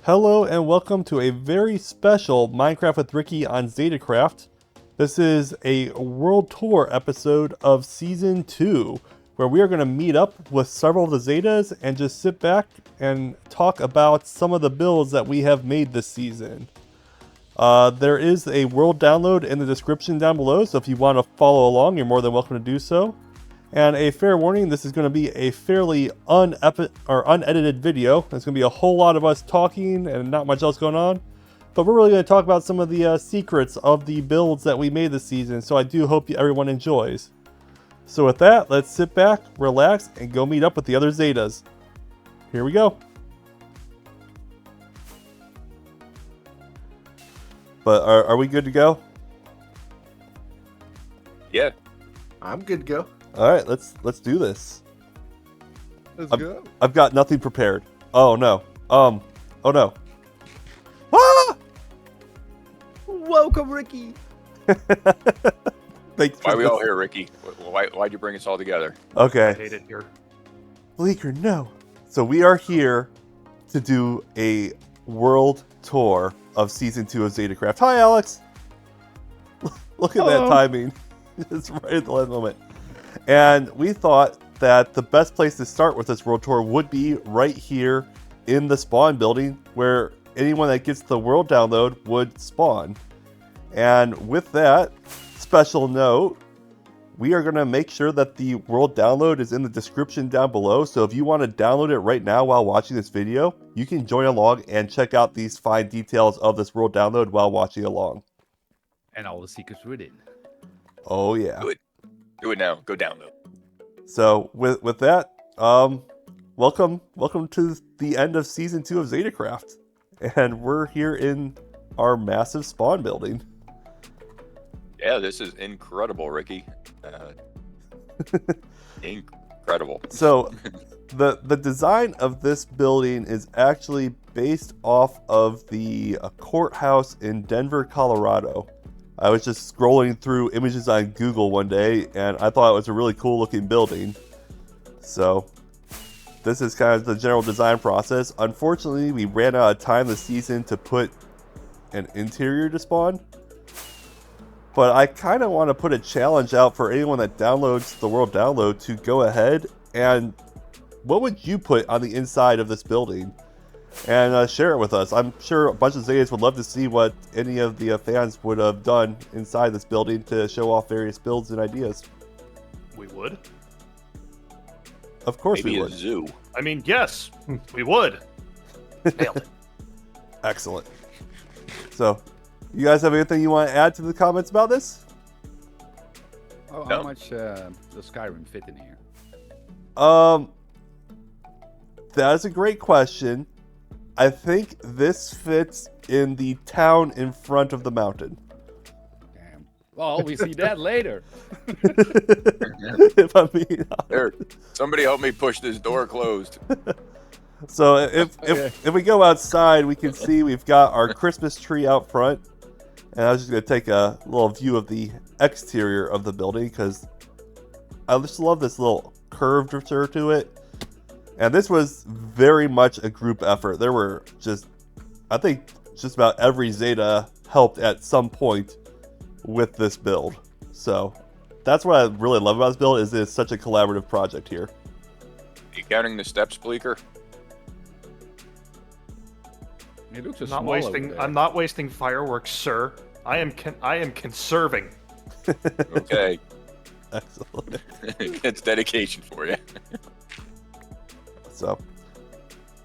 Hello and welcome to a very special Minecraft with Ricky on ZetaCraft. This is a world tour episode of Season 2, where we are going to meet up with several of the Zetas and just sit back and talk about some of the builds that we have made this season. There is a world download in the description down below, so if you want to follow along, you're more than welcome to do so. And a fair warning, this is going to be a fairly unedited video. There's going to be a whole lot of us talking and not much else going on. But we're really going to talk about some of the secrets of the builds that we made this season, so I do hope everyone enjoys. So with that, let's sit back, relax, and go meet up with the other Zetas. Here we go. But are we good to go? Yeah. I'm good to go. All right, let's do this. Let's go. I've got nothing prepared. Oh no. Oh no. Ah! Welcome, Ricky. Thanks. Why are we all here, Ricky? Why'd you bring us all together? Okay. I hate it here. Bleaker, no. So we are here to do a world tour of Season 2 of ZetaCraft. Hi, Alex. Look at that timing. It's right at the last moment. And we thought that the best place to start with this world tour would be right here in the spawn building, where anyone that gets the world download would spawn. And with that special note, we are going to make sure that the world download is in the description down below. So if you want to download it right now while watching this video, you can join along and check out these fine details of this world download while watching along. And all the secrets within. Oh yeah. Do it now. Go download. So with that, welcome to the end of Season 2 of ZetaCraft. And we're here in our massive spawn building. Yeah, this is incredible, Ricky. Incredible. So the design of this building is actually based off of the courthouse in Denver, Colorado. I was just scrolling through images on Google one day, and I thought it was a really cool looking building. So this is kind of the general design process. Unfortunately, we ran out of time this season to put an interior to spawn. But I kind of want to put a challenge out for anyone that downloads the world download to go ahead and what would you put on the inside of this building? And share it with us. I'm sure a bunch of Zetas would love to see what any of the fans would have done inside this building to show off various builds and ideas. We would. Of course Maybe we a would. zoo. I mean, yes, we would. Nailed it. Excellent. So, you guys have anything you want to add to the comments about this? Oh, No. how much does Skyrim fit in here? That is a great question. I think this fits in the town in front of the mountain. Damn. Well, we see that later. If I'm being honest. There. Somebody help me push this door closed. So if we go outside, we can see we've got our Christmas tree out front. And I was just going to take a little view of the exterior of the building because I just love this little curvature to it. And this was very much a group effort. There were I think just about every Zeta helped at some point with this build. So that's what I really love about this build is it's such a collaborative project here. You counting the steps, Bleaker? It looks a Not small wasting. over there. I'm not wasting fireworks, sir. I am conserving. Okay. Excellent. It's dedication for you. So,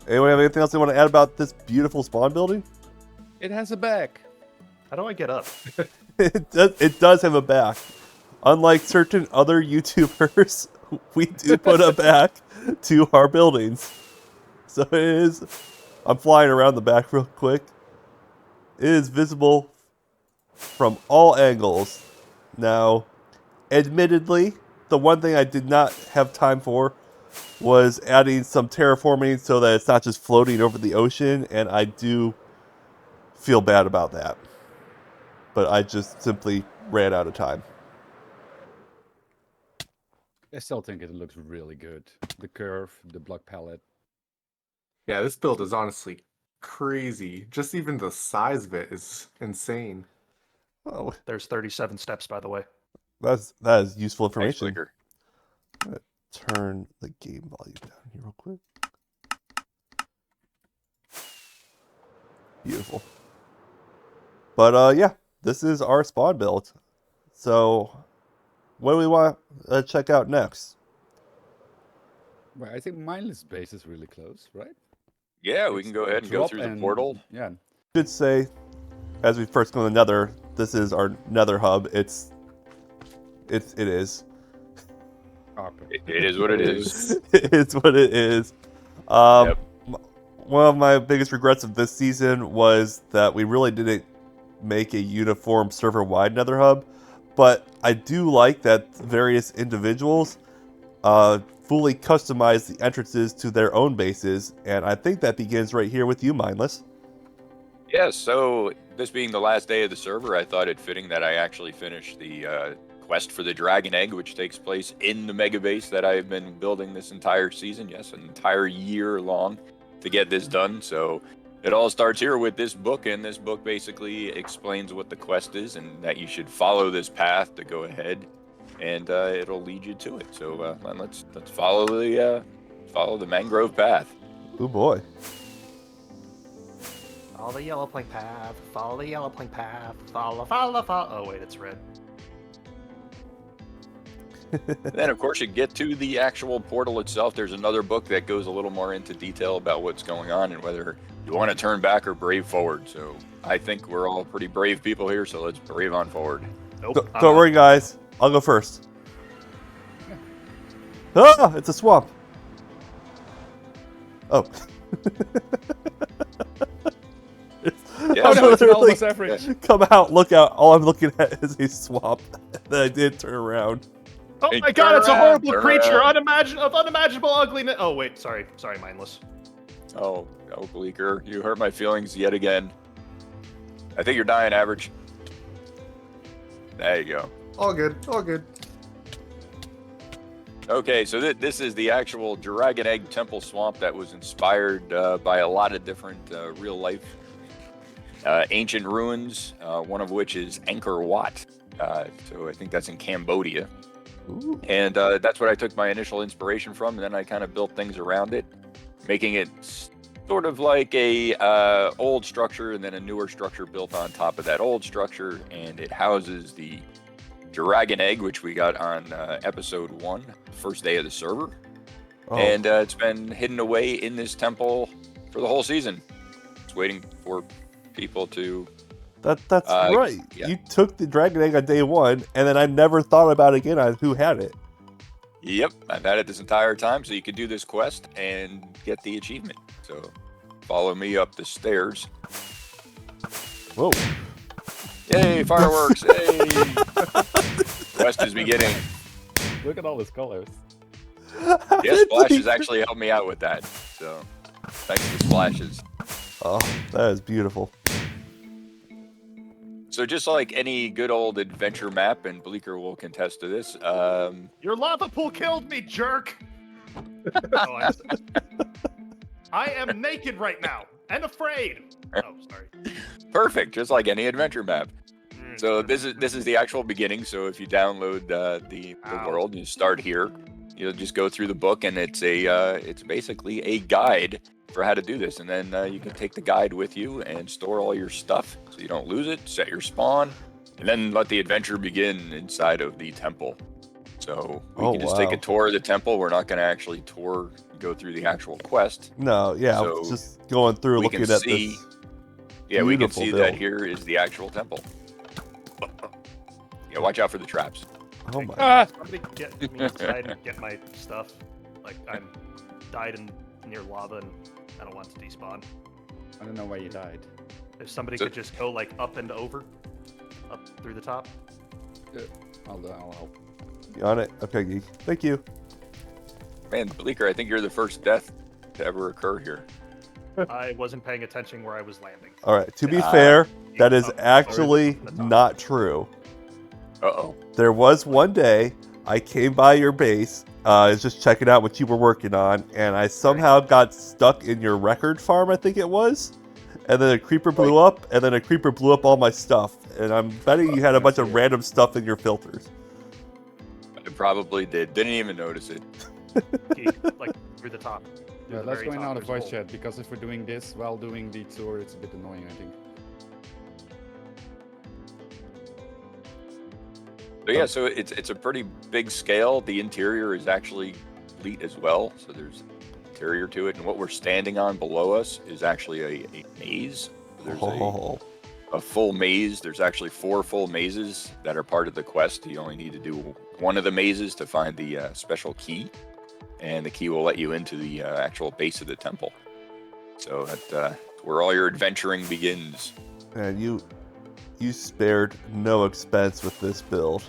anyone have anything else they want to add about this beautiful spawn building? It has a back. How do I get up? It does have a back. Unlike certain other YouTubers, we do put a back to our buildings. So it is, I'm flying around the back real quick. It is visible from all angles. Now, admittedly, the one thing I did not have time for was adding some terraforming so that it's not just floating over the ocean, and I do feel bad about that. But I just simply ran out of time. I still think it looks really good. The curve, the block palette. Yeah, this build is honestly crazy. Just even the size of it is insane. Oh, There's 37 steps, by the way. that is useful Thanks, information. Flicker. I'm gonna turn the game volume down here real quick. Beautiful. But yeah, this is our spawn build. So, what do we want to check out next? Well, I think mindless base is really close, right? Yeah, we It's can go ahead and go drop through the and- portal. Yeah. Should say, as we first go to the Nether, this is our Nether hub. It is. It is what it is. It's what it is. Um, Yep. One of my biggest regrets of this season was that we really didn't make a uniform server-wide Nether hub, but I do like that various individuals fully customize the entrances to their own bases, and I think that begins right here with you, Mindless. Yeah, so this being the last day of the server, I thought it fitting that I actually finish the quest for the Dragon Egg, which takes place in the mega base that I've been building this entire season. Yes, an entire year long to get this done. So it all starts here with this book, and this book basically explains what the quest is and that you should follow this path to go ahead, and it'll lead you to it. So let's follow the mangrove path. Oh boy. Follow the yellow plank path. Follow the yellow plank path. Follow. Oh, wait, it's red. Then, of course, you get to the actual portal itself. There's another book that goes a little more into detail about what's going on and whether you want to turn back or brave forward. So I think we're all pretty brave people here, so let's brave on forward. Nope. Don't worry, guys. I'll go first. Ah, it's a swamp. Oh. Yeah, I'm no, it's an literally almost average. come out, look out. All I'm looking at is a swamp. And then I did turn around. Oh Hey, my god, it's a turn horrible around, creature turn of unimaginable ugliness. Oh, wait, sorry, Mindless. Oh, Bleaker, you hurt my feelings yet again. I think you're dying, average. There you go. All good. All good. Okay, so this is the actual Dragon Egg Temple Swamp that was inspired by a lot of different real-life ancient ruins, one of which is Angkor Wat. So I think that's in Cambodia. Ooh. And that's what I took my initial inspiration from, and then I kind of built things around it, making it sort of like a old structure and then a newer structure built on top of that old structure, and it houses the Dragon Egg, which we got on episode 1, first day of the server. Oh. And it's been hidden away in this temple for the whole season. It's waiting for people to... That's right. yeah. You took the dragon egg on day 1, and then I never thought about it again on who had it. Yep, I've had it this entire time, so you can do this quest and get the achievement. So follow me up the stairs. Whoa. Yay, fireworks! Yay! Quest is beginning. Look at all these colors. Yeah, splashes actually helped me out with that. So thanks to splashes. Oh, that is beautiful. So just like any good old adventure map, and Bleaker will contest to this, Your lava pool killed me, jerk! Oh, I am naked right now and afraid. Oh, sorry. perfect, just like any adventure map. So this is the actual beginning. So if you download the Ow. world, you start here. You'll just go through the book, and it's basically a guide for how to do this. And then you can take the guide with you and store all your stuff so you don't lose it. Set your spawn, and then let the adventure begin inside of the temple. So we can just take a tour of the temple. We're not going to actually go through the actual quest. No, yeah, So it's just going through we looking can at see- this. Yeah, we can Beautiful see build. that here is the actual temple. Yeah, watch out for the traps. Oh my. Ah! Somebody get me inside and get my stuff. Like, I'm died near lava and I don't want to despawn. I don't know why you died. If somebody So- could just go, like, up and over. Up through the top. I'll help. You on it? Okay, Geek. Thank you. Man, Bleaker, I think you're the first death to ever occur here. I wasn't paying attention where I was landing. All right, to be Ah. fair, that is Up, actually or the top. not true. Uh-oh. There was one day I came by your base, I was just checking out what you were working on, and I somehow got stuck in your record farm, I think it was. and then a creeper blew up, and then a creeper blew up all my stuff. And I'm betting you had a bunch of random stuff in your filters. I probably did. Didn't even notice it. Like through the top. Yeah, let's go in out of voice chat, because if we're doing this while doing the tour, it's a bit annoying, I think. So yeah, so it's a pretty big scale. The interior is actually complete as well. So there's interior to it, and what we're standing on below us is actually a maze. There's a full maze. There's actually 4 full mazes that are part of the quest. You only need to do one of the mazes to find the special key, and the key will let you into the actual base of the temple. So that's where all your adventuring begins. And you spared no expense with this build.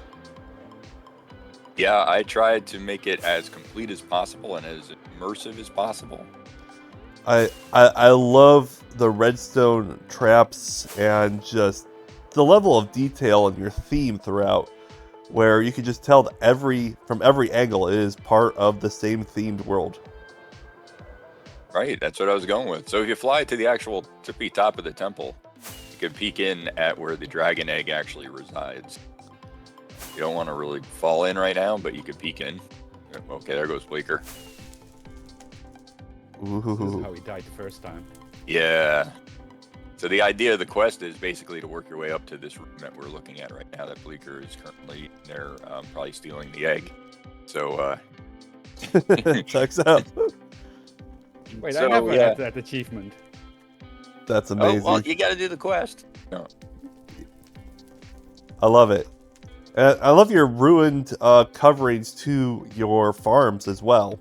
Yeah, I tried to make it as complete as possible and as immersive as possible. I love the redstone traps and just the level of detail in your theme throughout, where you can just tell that from every angle it is part of the same themed world. Right, that's what I was going with. So if you fly to the actual tippy top of the temple, you can peek in at where the dragon egg actually resides. You don't want to really fall in right now, but you could peek in. Okay, there goes Bleaker. This is Ooh. how he died the first time. Yeah. So the idea of the quest is basically to work your way up to this room that we're looking at right now. That Bleaker is currently there, probably stealing the egg. So Checks out. Wait, So, I never yeah. had that achievement. That's oh, amazing. well, you got to do the quest. No. I love it. And I love your ruined coverings to your farms as well.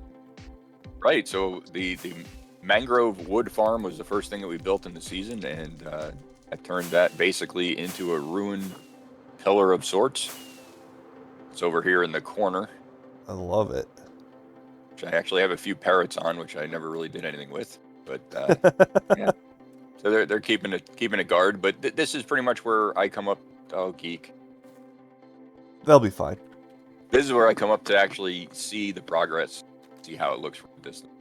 Right. So the mangrove wood farm was the first thing that we built in the season, and I turned that basically into a ruined pillar of sorts. It's over here in the corner, I love it. which I actually have a few parrots on, which I never really did anything with. But yeah, so they're keeping a guard. But this is pretty much where I come up. Oh, geek. They'll be fine. This is where I come up to actually see the progress, see how it looks from a distance.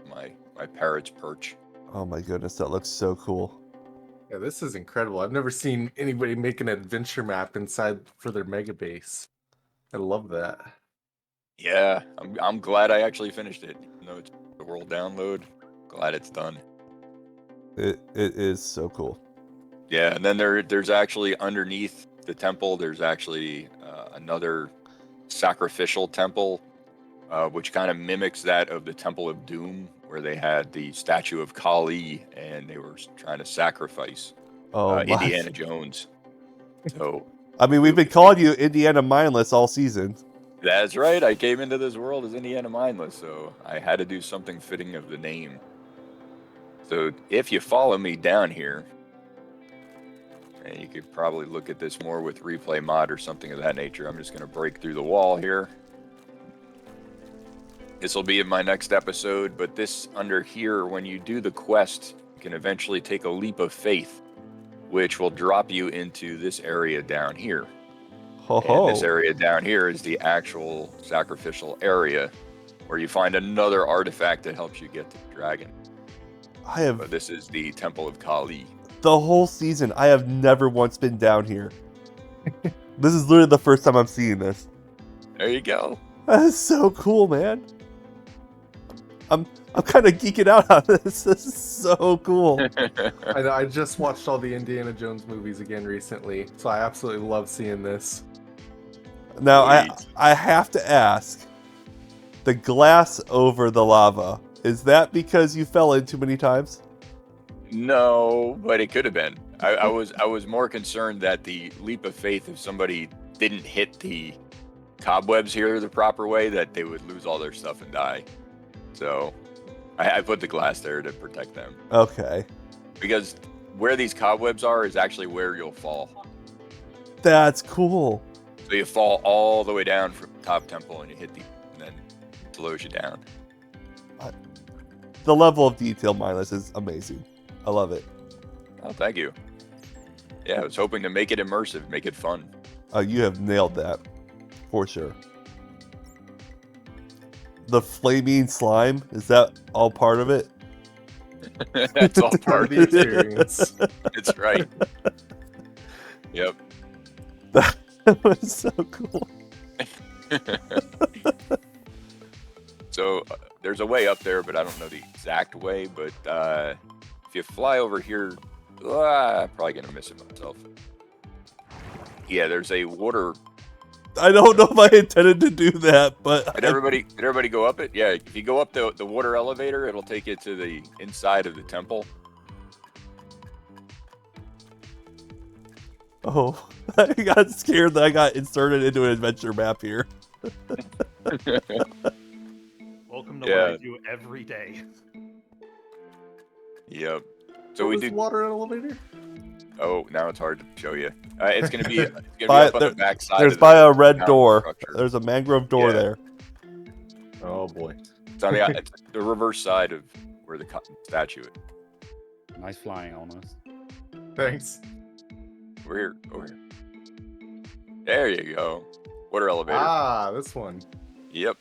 My parrot's perch. Oh my goodness, that looks so cool. Yeah, this is incredible. I've never seen anybody make an adventure map inside for their mega base. I love that. Yeah, I'm glad I actually finished it. Even though it's a world download, glad it's done. It is so cool. Yeah, and then there's actually underneath the temple, there's actually another sacrificial temple, which kind of mimics that of the Temple of Doom, where they had the statue of Kali and they were trying to sacrifice Oh my. Indiana Jones. So I mean, we've been calling you Indiana Mindless all season. that's right. I came into this world as Indiana Mindless, so I had to do something fitting of the name. So if you follow me down here, and you could probably look at this more with replay mod or something of that nature. I'm just going to break through the wall here. This will be in my next episode, but this under here, when you do the quest, you can eventually take a leap of faith, which will drop you into this area down here. Ho And this ho. area down here is the actual sacrificial area where you find another artifact that helps you get to the dragon. I have But this is the Temple of Kali. the whole season. I have never once been down here. This is literally the first time I'm seeing this. There you go. That is so cool, man. I'm kind of geeking out on this. This is so cool. I know, I just watched all the Indiana Jones movies again recently, so I absolutely love seeing this. Now Sweet. I have to ask, the glass over the lava, is that because you fell in too many times? No, but it could have been. I was more concerned that the leap of faith, if somebody didn't hit the cobwebs here the proper way, that they would lose all their stuff and die. So I put the glass there to protect them. Okay. Because where these cobwebs are is actually where you'll fall. That's cool. So you fall all the way down from the top temple and you hit and then it slows you down. The level of detail, Mindless, is amazing. I love it. Oh, thank you. Yeah, I was hoping to make it immersive, make it fun. You have nailed that, for sure. The flaming slime, is that all part of it? That's all Part part of the experience. It's right. Yep. That was so cool. So there's a way up there, but I don't know the exact way. But if you fly over here, I'm probably gonna miss it myself. Yeah, there's a water. I don't know if I intended to do that, but Did everybody go up it? Yeah, if you go up the water elevator, it'll take you to the inside of the temple. oh, I got scared that I got inserted into an adventure map here. Welcome to Yeah. what I do every day. Yep. So What we was do. the water elevator? Oh, now it's hard to show you. It's gonna be, By- up on the back side. There's of by the a red mountain door. structure. There's a mangrove door Yeah. there. Oh boy. It's on it's the reverse side of where the statue is. Nice flying, almost. Thanks. Over here. There you go. Water elevator. Ah, this one. Yep.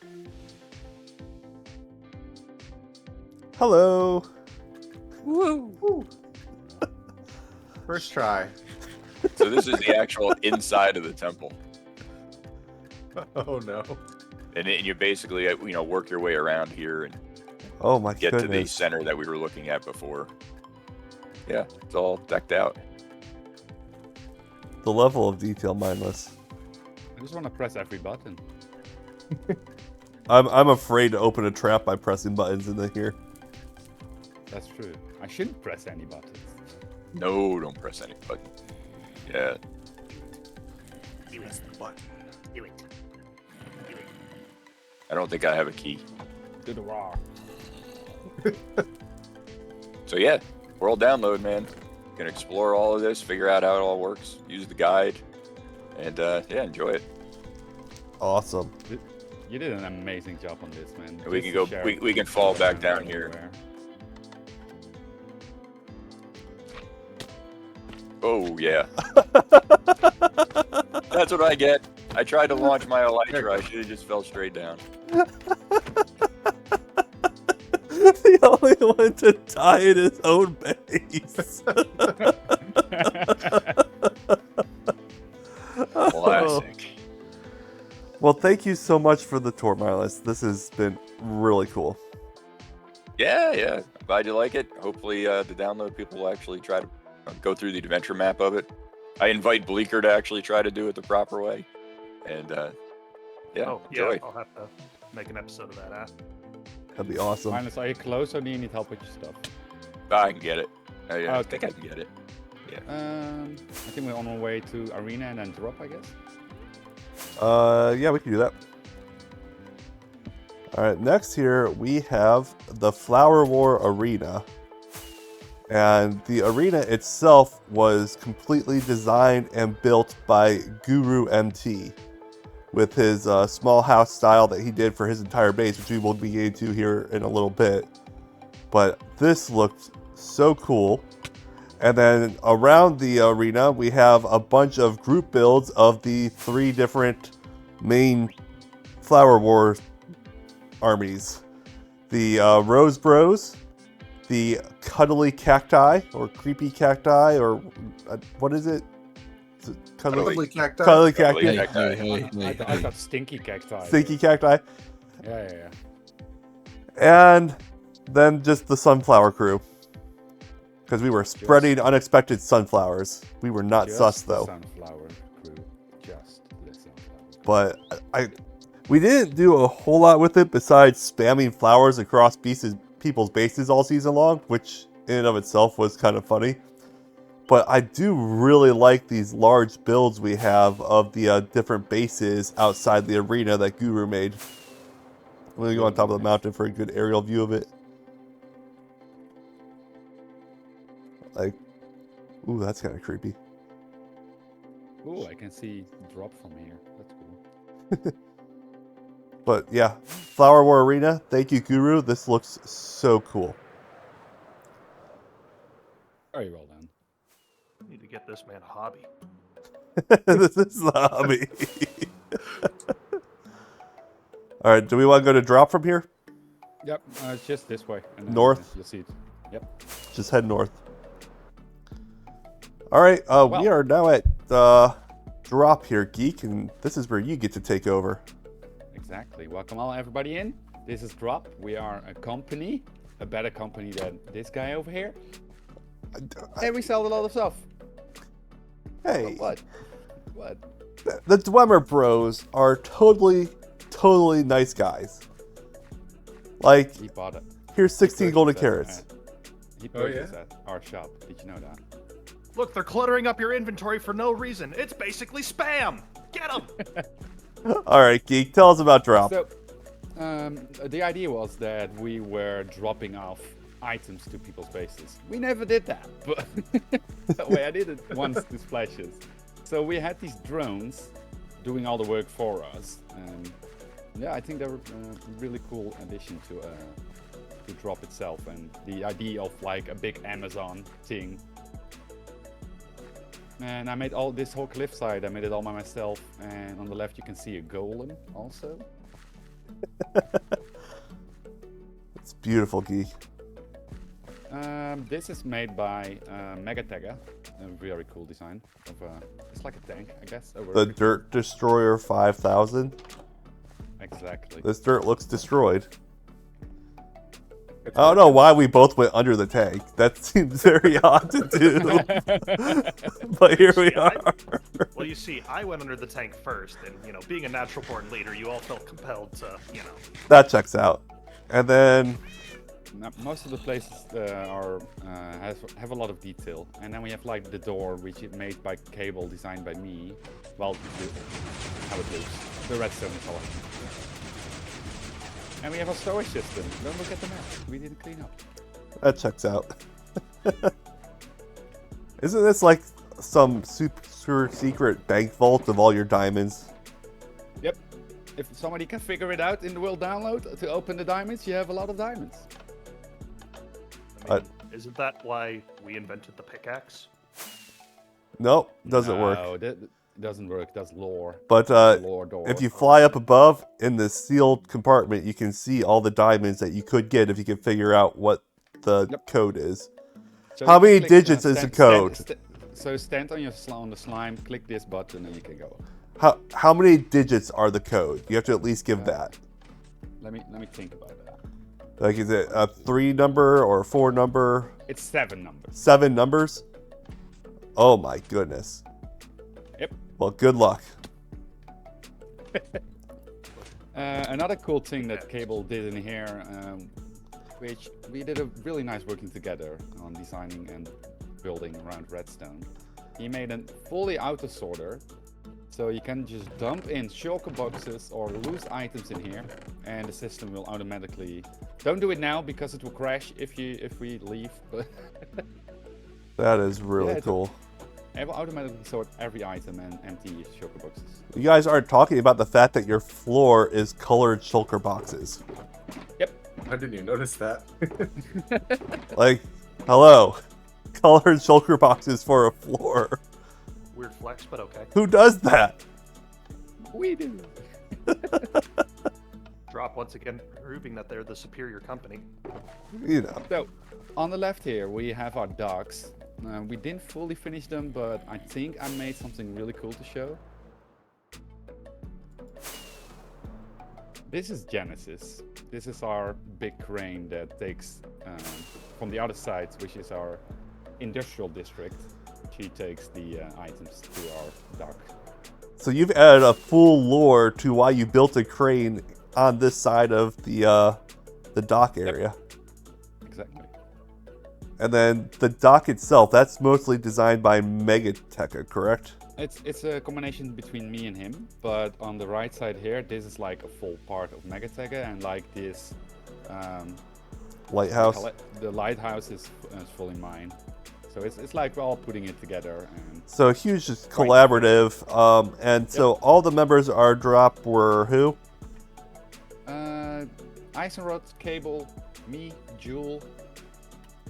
Hello. First try. So this is the actual inside of the temple, Oh no. and you basically work your way around here and Oh my get to the goodness. center that we were looking at before. Yeah, it's all decked out. The level of detail, mindless. I just want to press every button. I'm afraid to open a trap by pressing buttons in here. That's true. I shouldn't press any buttons. No, don't press any button. Yeah. Do it. Do it. I don't think I have a key. Do the raw. So yeah, world download, man. You can explore all of this, figure out how it all works, use the guide, and yeah, enjoy it. Awesome. You did an amazing job on this, man. We Just can go. share We can fall back down here. everywhere. Oh yeah. That's what I get. I tried to launch my elytra. I should have just fell straight down. The only one to die in his own base. Classic. Well, thank you so much for the tour, Miles. This has been really cool. Yeah. Glad you like it. Hopefully, the download people will actually try to go through the adventure map of it. I invite Bleeker to actually try to do it the proper way, and Oh, enjoy. yeah. I'll have to make an episode of that. That'd be awesome. Minus, are you close or do you need help with your stuff? I can get it. I Okay. think I can get it. I think we're on our way to arena and then drop, I guess. Yeah, we can do that. All right, next here we have the Flower War Arena. And the arena itself was completely designed and built by Guru MT with his small house style that he did for his entire base, which we will be getting to here in a little bit. But this looked so cool. And then around the arena, we have a bunch of group builds of the 3 different main Flower War armies. The Rose Bros, the Cuddly Cacti, or Creepy Cacti, or what is it? Is it Cuddly cacti. Cuddly Cuddly Cacti. Cacti. I got stinky cacti. Stinky Cacti. Yeah. And then just the Sunflower crew. Because we were spreading unexpected sunflowers. We were not Just sus the though. Sunflower crew. Just the sunflower. But we didn't do a whole lot with it besides spamming flowers across people's bases all season long, which in and of itself was kind of funny. But I do really like these large builds we have of the different bases outside the arena that Guru made. I'm going to go on top of the mountain for a good aerial view of it. Like, ooh, that's kind of creepy. Ooh, I can see drop from here. That's cool. But yeah, Flower War Arena, thank you, Guru. This looks so cool. Very well done. Need to get this man a hobby. This is the hobby. All right, do we want to go to drop from here? Yep, it's just this way. And then North? You'll see it. Yep. Just head north. All right, we are now at drop here, Geek, and this is where you get to take over. Exactly. Welcome all everybody in. This is Drop. We are a company, a better company than this guy over here. And we sell a lot of stuff. Hey, What? What? the Dwemer Bros are totally nice guys. Like, He bought it. here's 16 golden Purchased carrots. He Oh, yeah? purchased at our shop. Did you know that? Look, they're cluttering up your inventory for no reason. It's basically spam. Get them. All right, Geek, tell us about drop. So, the idea was that we were dropping off items to people's bases. We never did that, but wait, I did it once to splashes. So we had these drones doing all the work for us. Yeah, I think they were a really cool addition to drop itself, and the idea of like a big Amazon thing. And I made all this whole cliffside. I made it all by myself. And on the left, you can see a golem also. It's beautiful, Geek. This is made by Megatega. A very cool design. It's like a tank, I guess. The Dirt Destroyer 5000. Exactly. This dirt looks destroyed. I don't know why we both went under the tank. That seems very odd to do. But here we are. Well, you see, I went under the tank first, and being a natural born leader, you all felt compelled to, That checks out. And then Now, most of the places have a lot of detail, and then we have like the door, which is made by Cable, designed by me. Well, how it looks, the redstone color. And we have a storage system. Don't look at the map. We didn't clean up. that checks out. Isn't this like some super secret bank vault of all your diamonds? Yep. If somebody can figure it out in the world download to open the diamonds, you have a lot of diamonds. I mean, isn't that why we invented the pickaxe? Nope, doesn't work. No, that doesn't work. That's lore. But Lore door. if you fly up above in the sealed compartment, you can see all the diamonds that you could get if you can figure out what the code is. So How you many click, digits is the code? So stand on on the slime, click this button, and you can go. How many digits are the code? You have to at least give that. Let me think about that. Like, is it a 3 number or a 4 number? It's 7 numbers. 7 numbers? Oh my goodness. Yep. Well, good luck. Another cool thing that Cable did in here, which we did a really nice working together on designing and building around redstone. He made a fully auto sorter, so you can just dump in shulker boxes or loose items in here, and the system will automatically. Don't do it now because it will crash if we leave. But That is really Yeah, cool. it will automatically sort every item and empty shulker boxes. You guys aren't talking about the fact that your floor is colored shulker boxes. Yep. I didn't even notice that. Like, hello. Colored shulker boxes for a floor. Weird flex, but okay. Who does that? We do. Drop once again, proving that they're the superior company. You know. So, on the left here, we have our docks. We didn't fully finish them, but I think I made something really cool to show. This is Genesis. This is our big crane that takes from the other side, which is our industrial district. She takes the items to our dock. So you've added a full lore to why you built a crane on this side of the dock area. Exactly. And then the dock itself, that's mostly designed by Megateca, correct? It's a combination between me and him, but on the right side here, this is like a full part of Megatega, and like this Lighthouse. the lighthouse is fully mine. So it's like we're all putting it together. And So a huge collaborative. And so all the members are dropped were who? Eisenrod, Cable, me, Jewel,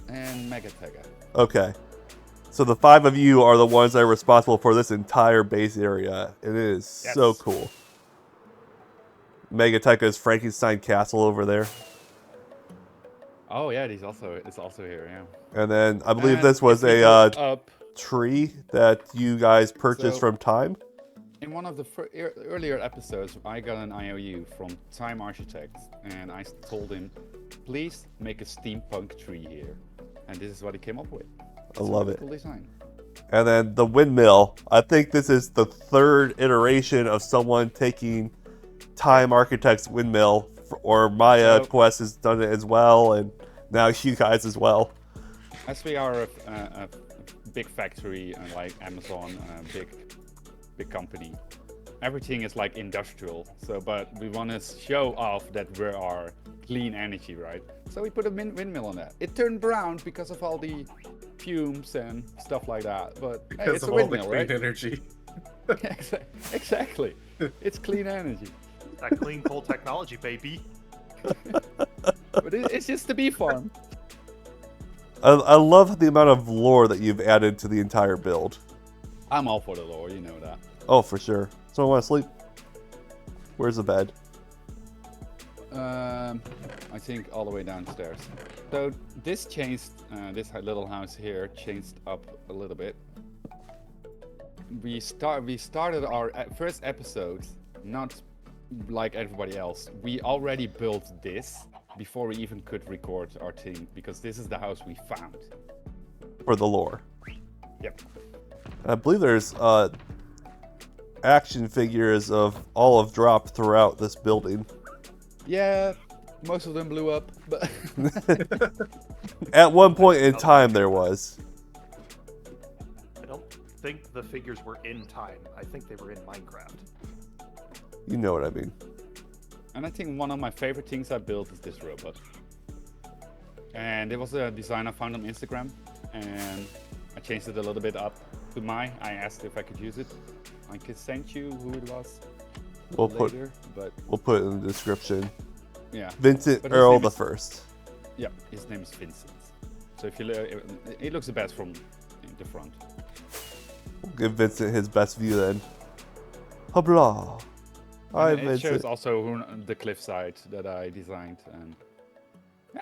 and Megatega. Okay. So the 5 of you are the ones that are responsible for this entire base area. It is so Yes. cool. Megateca's Frankenstein castle over there. Oh yeah, it's also here. Yeah. And then I believe And this was if we a go up. tree that you guys purchased So- from Time. In one of the earlier episodes, I got an IOU from Time Architect, and I told him, please make a steampunk tree here. And this is what he came up with. I love it. Cool design. And then the windmill. I think this is the third iteration of someone taking Time Architect's windmill, or Maya So- Quest has done it as well, and now you guys as well. As we are a big factory, like Amazon, big company, everything is like industrial. So, but we want to show off that we are clean energy, right? So we put a windmill on that. It turned brown because of all the fumes and stuff like that. But hey, Because it's of a all the windmill, clean right? energy. Exactly. It's clean energy. That clean coal technology, baby. But it's just a bee farm. I love the amount of lore that you've added to the entire build. I'm all for the lore, you know that. Oh, for sure. Someone want to sleep? Where's the bed? I think all the way downstairs. So this changed, this little house here changed up a little bit. We started our first episode not like everybody else. We already built this before we even could record our thing, because this is the house we found. For the lore. Yep. I believe there's action figures of Olive Drop throughout this building. Yeah, most of them blew up, but At one point in time, there was. I don't think the figures were in Time. I think they were in Minecraft. You know what I mean. And I think one of my favorite things I built is this robot. And it was a design I found on Instagram, and I changed it a little bit up to I asked if I could use it. I could send you who it was We'll put later, but it in the description. yeah. Vincent But his Earl name the is- First. Yeah, his name is Vincent. So if you look, it looks the best from the front. We'll give Vincent his best view then. Habla. Hi, And it shows Vincent. also the cliffside that I designed, and yeah,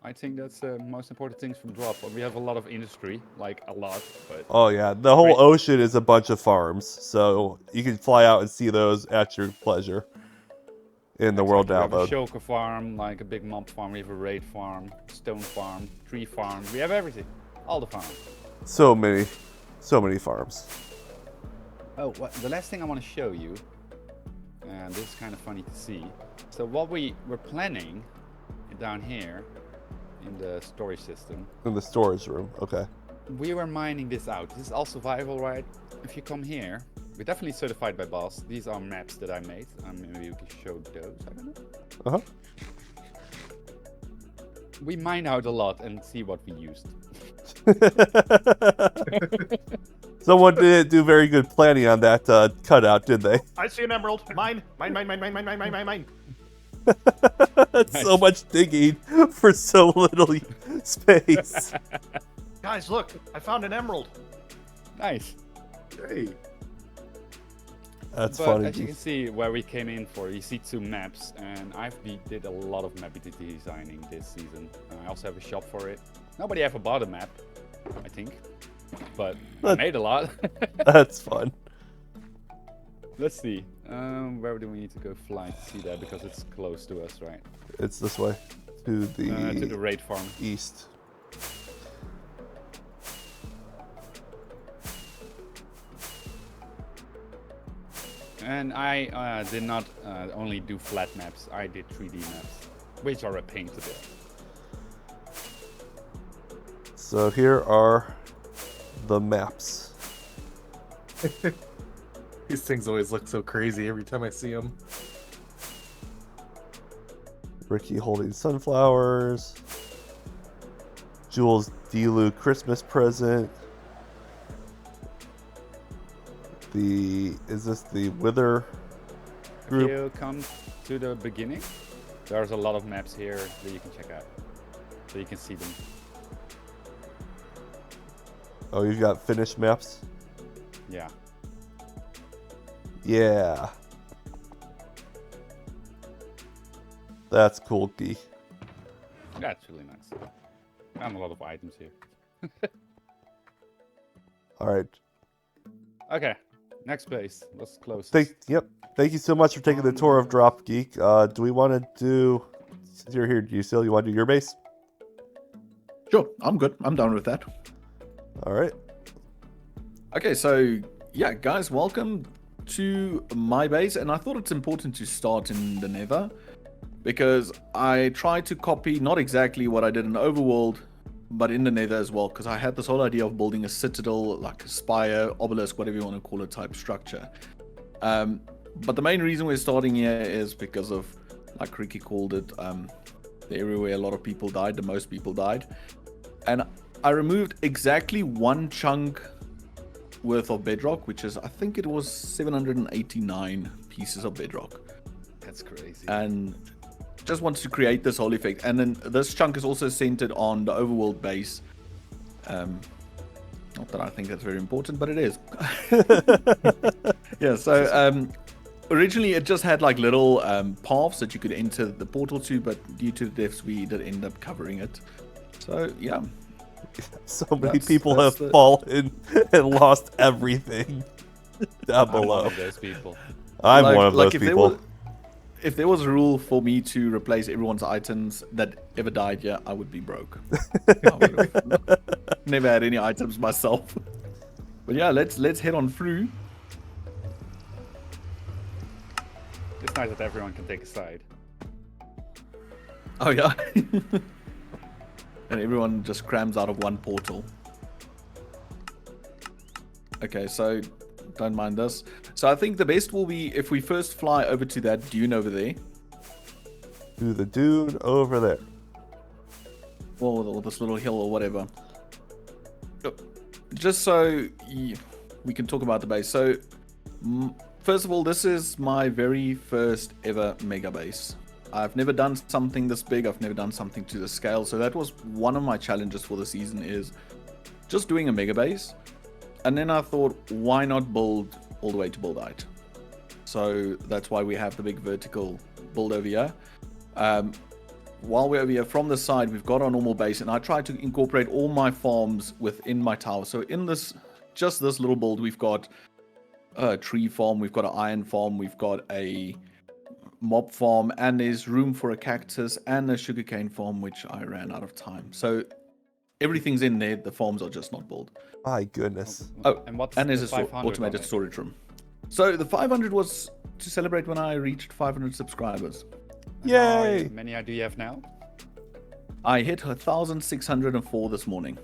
I think that's the most important things from Drop. We have a lot of industry, like a lot, but Oh yeah, the whole Great. ocean is a bunch of farms, so you can fly out and see those at your pleasure in the world we have a download. shulker farm, like a big mob farm. We have a raid farm, stone farm, tree farm. We have everything, all the farms. So many farms. Oh, the last thing I want to show you, and this is kind of funny to see. So what we were planning down here in the storage system, In the storage room, okay. we were mining this out. This is all survival, right? If you come here, we're definitely certified by Boss. These are maps that I made. Maybe you can show those, I don't know. Uh-huh. We mine out a lot and see what we used. Someone didn't do very good planning on that cutout, did they? I see an emerald. Mine. Mine, mine, mine, mine, mine, mine, mine, mine, mine. That's so much digging for so little space. Guys, look. I found an emerald. Nice. Hey, That's But funny. as you can see where we came in for, you see two maps, and did a lot of map designing this season. I also have a shop for it. Nobody ever bought a map, I think, but I But- made a lot. That's fun. Let's see, where do we need to go fly to see that, because it's close to us, right? It's this way to To the the raid farm. east. And I did not only do flat maps, I did 3D maps, which are a pain to build. So here are the maps. these things always look so crazy every time I see them. Ricky holding sunflowers. Jules Delu Christmas present. Is this the Wither group? If you come to the beginning, there's a lot of maps here that you can check out, so you can see them. Oh, you've got finished maps? Yeah. Yeah. That's cool, Key. That's really nice. And a lot of items here. All right. Okay, next base. Let's close. Yep. Thank you so much for taking the tour of Drop Geek. Do we want to do? Since you're here, you want to do your base? Sure, I'm good. I'm done with that. All right. Okay, so yeah, guys, welcome to my base, and I thought it's important to start in the Nether because I tried to copy not exactly what I did in Overworld, but in the Nether as well, because I had this whole idea of building a citadel, like a spire, obelisk, whatever you want to call it, type structure. But the main reason we're starting here is because of, like Ricky called it, the area where a lot of people died, the most people died. And I removed exactly one chunk worth of bedrock, which is, I think it was 789 pieces of bedrock. That's crazy. And just wanted to create this whole effect. And then this chunk is also centered on the overworld base. Not that I think that's very important, but it is. Yeah, so originally it just had like little paths that you could enter the portal to, but due to the deaths we did end up covering it. So yeah. So many people have fallen and lost everything down I'm below. one of those people. I'm one of those people. If there was a rule for me to replace everyone's items that ever died, yeah, I would be broke. I would have never had any items myself. But yeah, let's head on through. It's nice that everyone can take a side. Oh yeah. And everyone just crams out of one portal. Okay, so don't mind this. So I think the best will be if we first fly over to that dune over there. To the dune over there. Or this little hill or whatever. Just so we can talk about the base. So, first of all, this is my very first ever mega base. I've never done something this big. I've never done something to this scale. So that was one of my challenges for the season, is just doing a mega base. And then I thought, why not build all the way to build height? So that's why we have the big vertical build over here. While we're over here, from the side, we've got our normal base, and I tried to incorporate all my farms within my tower. So in this, just this little build, we've got a tree farm, we've got an iron farm, we've got a mob farm, and there's room for a cactus and a sugarcane farm, which I ran out of time. So everything's in there. The farms are just not built. My goodness. Oh, and there's the an 500 automated on it? storage room. So the 500 was to celebrate when I reached 500 subscribers. Yay! How many do you have now? I hit 1,604 this morning.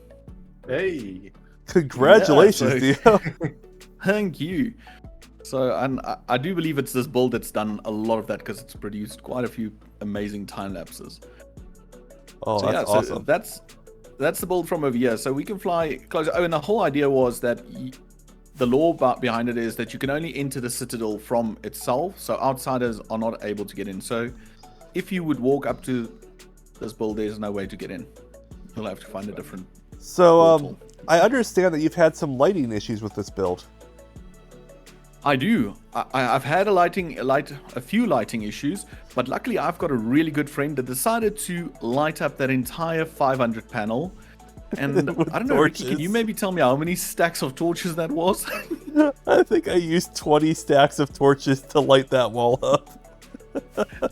Hey. Congratulations, Yeah, Theo. Thank you. So, and I do believe it's this build that's done a lot of that, because it's produced quite a few amazing time lapses. Oh, So that's yeah, awesome. so that's the build from over here. So we can fly closer. Oh, and the whole idea was that the law behind it is that you can only enter the citadel from itself, so outsiders are not able to get in. So if you would walk up to this build, there's no way to get in. You'll have to find a different So, portal. I understand that you've had some lighting issues with this build. I do. I've had a few lighting issues, but luckily I've got a really good friend that decided to light up that entire 500 panel. And I don't know, Ricky, can you maybe tell me how many stacks of torches that was? I think I used 20 stacks of torches to light that wall up.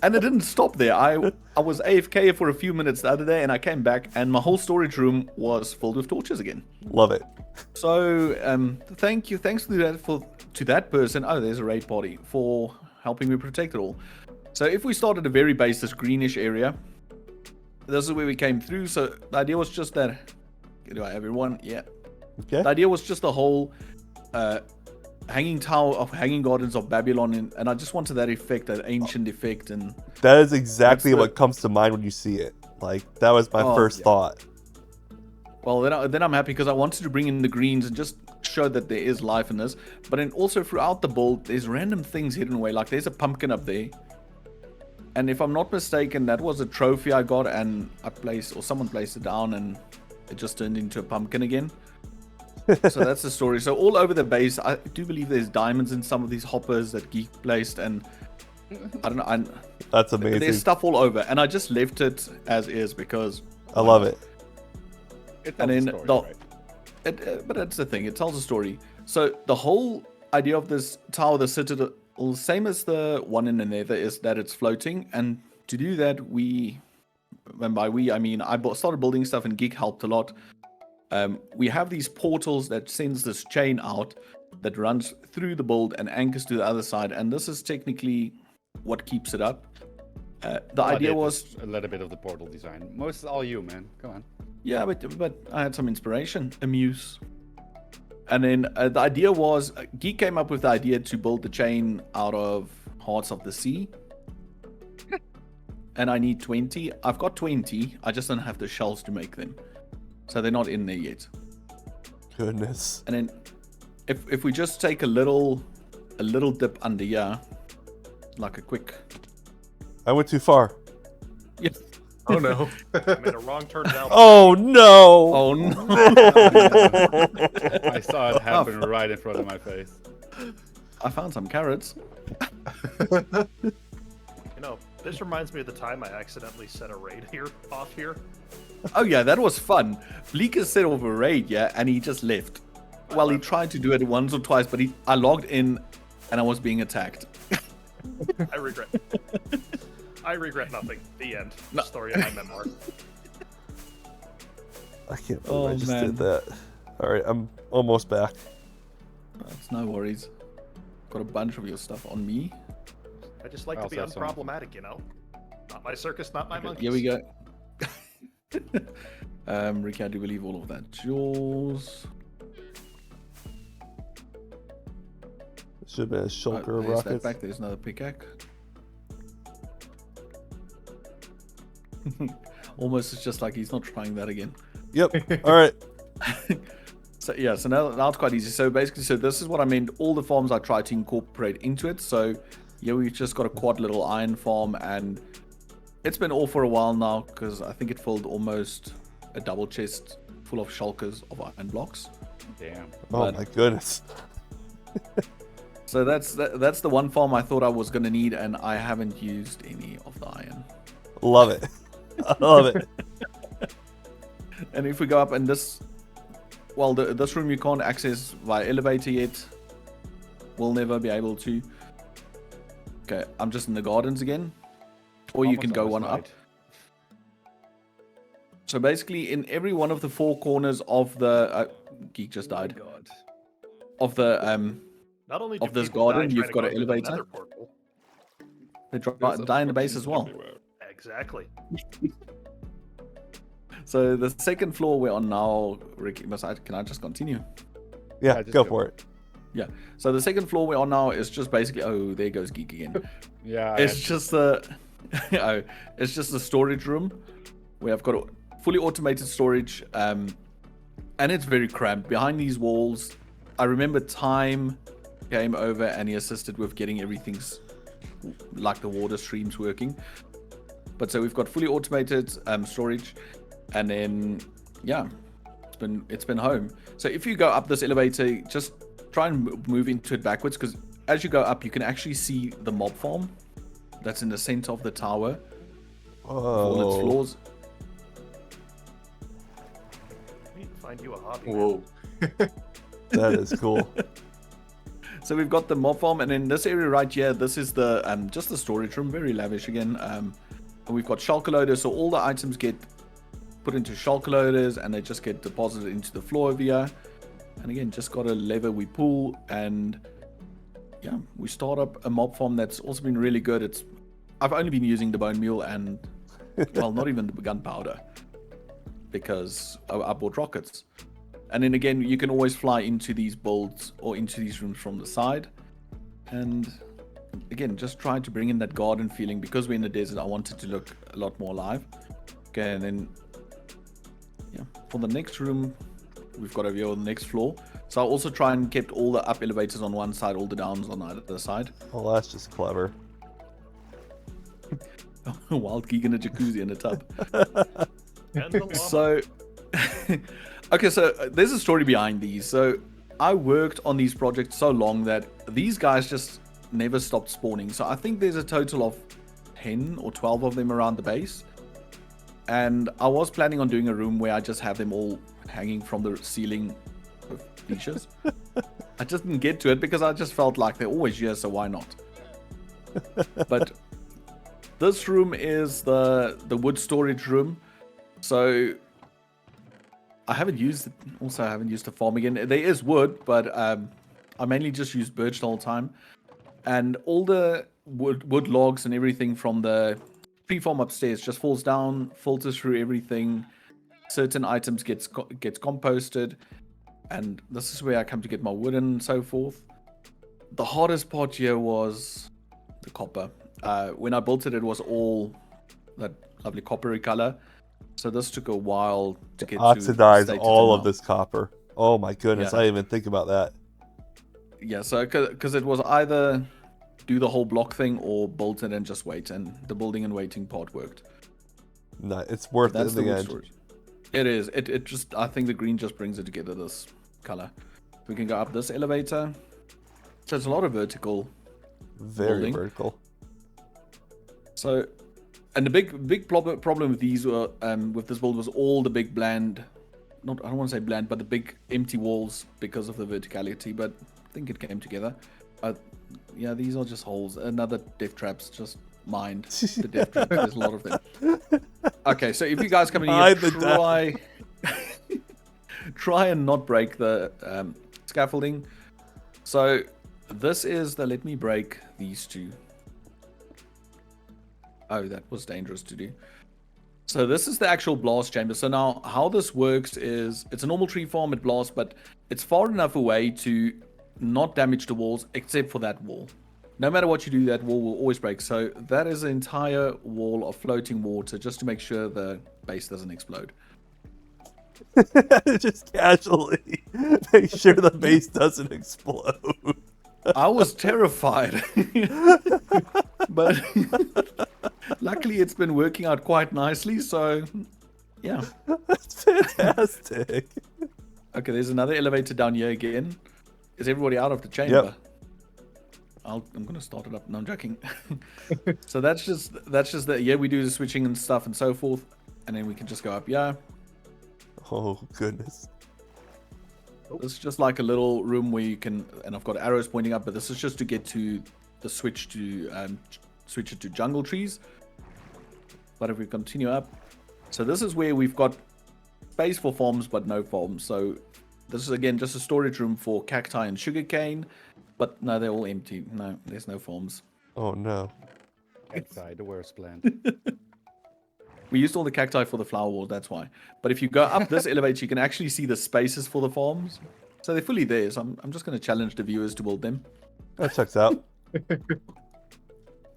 And it didn't stop there. I was AFK for a few minutes the other day, and I came back, and my whole storage room was filled with torches again. Love it. So, thanks to that person. Oh, there's a raid party for helping me protect it all. So if we start at the very base, this greenish area, this is where we came through. So the idea was just that. Do I have everyone? Yeah. Okay. The idea was just the whole hanging tower of Hanging Gardens of Babylon, and I just wanted that effect, that ancient effect, and That is exactly That's the- what comes to mind when you see it. Like, that was my first yeah. thought. well, then I'm happy because I wanted to bring in the greens and just show that there is life in this. But then also throughout the build, there's random things hidden away. Like there's a pumpkin up there, and if I'm not mistaken, that was a trophy I got, and someone placed it down, and it just turned into a pumpkin again. So that's the story. So all over the base, I do believe there's diamonds in some of these hoppers that Geek placed, and I don't know. That's amazing. There's stuff all over, and I just left it as is because I love it. It And tells then a story, right? but that's the thing. It tells a story. So the whole idea of this tower, the citadel, same as the one in the Nether, is that it's floating. And to do that, and by we I mean I started building stuff, and Geek helped a lot. We have these portals that sends this chain out that runs through the build and anchors to the other side. And this is technically what keeps it up. The All I idea did was a little bit of the portal design. Most all you, man. Come on. Yeah, but I had some inspiration, amuse. And then the idea was, Geek came up with the idea to build the chain out of Hearts of the Sea. And I need 20. I've got 20. I just don't have the shells to make them. So they're not in there yet. Goodness. And then if we just take a little dip under here, like a quick... I went too far. Yeah. Oh no. I made a wrong turn down. Oh no! Oh no. I saw it happen right in front of my face. I found some carrots. You know, this reminds me of the time I accidentally set a raid off here. Oh yeah, that was fun. Bleeker set off a raid, yeah, and he just left. Well, he tried to do it once or twice, but I logged in and I was being attacked. I regret. I regret nothing. The end. No. Story of my memoir. I can't believe I Oh, just man. did that. Alright, I'm almost back. That's no worries. Got a bunch of your stuff on me. I just like I to be also have some. unproblematic, you know? Not my circus, not my monkeys. Here we go. Ricky, I do believe all of that's yours. Should have been a shulker of There's that rockets. back. There's another pickaxe. Almost it's just like he's not trying that again. Yep. Alright. So yeah, so now it's quite easy. So basically, so this is what I meant. All the farms I tried to incorporate into it. So yeah, we've just got a quad little iron farm, and it's been all for a while now because I think it filled almost a double chest full of shulkers of iron blocks. Damn. Oh But- my goodness. So that's the one farm I thought I was gonna need, and I haven't used any of the iron. Love it. I love it. And if we go up and this, well, this room you can't access via elevator yet. We'll never be able to. Okay, I'm just in the gardens again. Or you can go one up. So basically, in every one of the four corners of the Geek just died. God. Of the Not only of do this people die garden, trying you've to got go an through the elevator. nether portal. they There's die in the base fucking as well. everywhere. Exactly. So the second floor we're on now, Ricky, can I just continue? Yeah, just go go. for it. Yeah. So the second floor we're on now is just basically, oh, there goes Geek again. Yeah. It's just the, oh, it's just the storage room. We have got a fully automated storage, and it's very cramped behind these walls. I remember Time came over and he assisted with getting everything's like the water streams working. But so we've got fully automated storage, and then yeah, it's been home. So if you go up this elevator, just try and move into it backwards, because as you go up, you can actually see the mob farm that's in the center of the tower. All its Oh, floors. I need to find you a hobby. man. Whoa. that is cool. So we've got the mob farm, and in this area right here, this is the just the storage room, very lavish again. And we've got shulker loaders, so all the items get put into shulker loaders, and they just get deposited into the floor over here. And again, just got a lever we pull, and yeah, we start up a mob farm that's also been really good. I've only been using the bone meal and well, not even the gunpowder, because I bought rockets. And then again, you can always fly into these builds or into these rooms from the side. And again, just trying to bring in that garden feeling, because we're in the desert. I want it to look a lot more alive. Okay, and then yeah, for the next room, we've got over here on the next floor. So I also try and kept all the up elevators on one side, all the downs on the other side. Well, that's just clever. Wild geek in a jacuzzi in a tub. And the llama. So, okay, so there's a story behind these. So I worked on these projects so long that these guys just never stopped spawning. So I think there's a total of 10 or 12 of them around the base. And I was planning on doing a room where I just have them all hanging from the ceiling with leashes. I just didn't get to it because I just felt like they're always here, so why not? But this room is the wood storage room. So I haven't used the farm again. There is wood, but I mainly just use birch the whole time. And all the wood logs and everything from the tree-farm upstairs just falls down, filters through everything. Certain items gets composted, and this is where I come to get my wood and so forth. The hardest part here was the copper. When I built it, it was all that lovely coppery color. So this took a while to get oxidize to all of this copper. Oh my goodness, Yeah. I didn't even think about that. Yeah, so because it was either do the whole block thing or bolt it and just wait, and the building and waiting part worked. No, it's worth it That's in the the wood end. storage. It is. It just, I think the green just brings it together, this color. We can go up this elevator. So it's a lot of vertical. Very building. vertical. So, and the big problem with these with this build was all the big bland, I don't want to say bland, but the big empty walls because of the verticality. But I think it came together. Yeah, these are just holes. Another death traps. Just mind the death traps. There's a lot of them. Okay, so if you guys come in here, Hide the try and not break the scaffolding. So this is the, let me break these two. Oh, that was dangerous to do. So this is the actual blast chamber. So now how this works is it's a normal tree farm, it blasts, but it's far enough away to not damage the walls except for that wall. No matter what you do, that wall will always break. So that is an entire wall of floating water just to make sure the base doesn't explode. Just casually make sure the base doesn't explode. I was terrified. But luckily it's been working out quite nicely, so yeah. That's fantastic. Okay, there's another elevator down here again. Is everybody out of the chamber? Yep. I'm gonna start it up. No, I'm joking. So that's just the, yeah, we do the switching and stuff and so forth, and then we can just go up. Yeah, Oh goodness. this is just like a little room where you can, and I've got arrows pointing up, but this is just to get to the switch to switch it to jungle trees. But if we continue up, so this is where we've got space for farms but no farms. So this is again just a storage room for cacti and sugarcane, but no, they're all empty. No, there's no farms. Oh no. Cacti, the worst plant. We used all the cacti for the flower wall, that's why. But if you go up this elevator, you can actually see the spaces for the farms. So they're fully there. So I'm just going to challenge the viewers to build them. That checks out.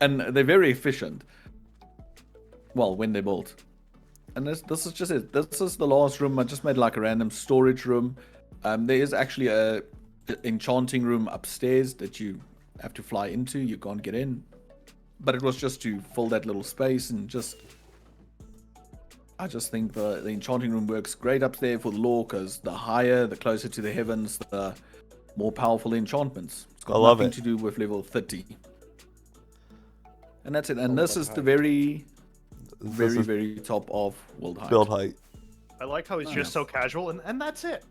And they're very efficient. Well, when they're built. And this is just it. This is the last room. I just made like a random storage room. There is actually a enchanting room upstairs that you have to fly into. You can't get in. But it was just to fill that little space and just... I just think the enchanting room works great up there for the lore, because the higher, the closer to the heavens, the more powerful the enchantments. It's got I love nothing it. to do with level 30. And that's it. And Oh, this what is the height? very, This is very top of world height. build height. I like how he's just so casual, and that's it.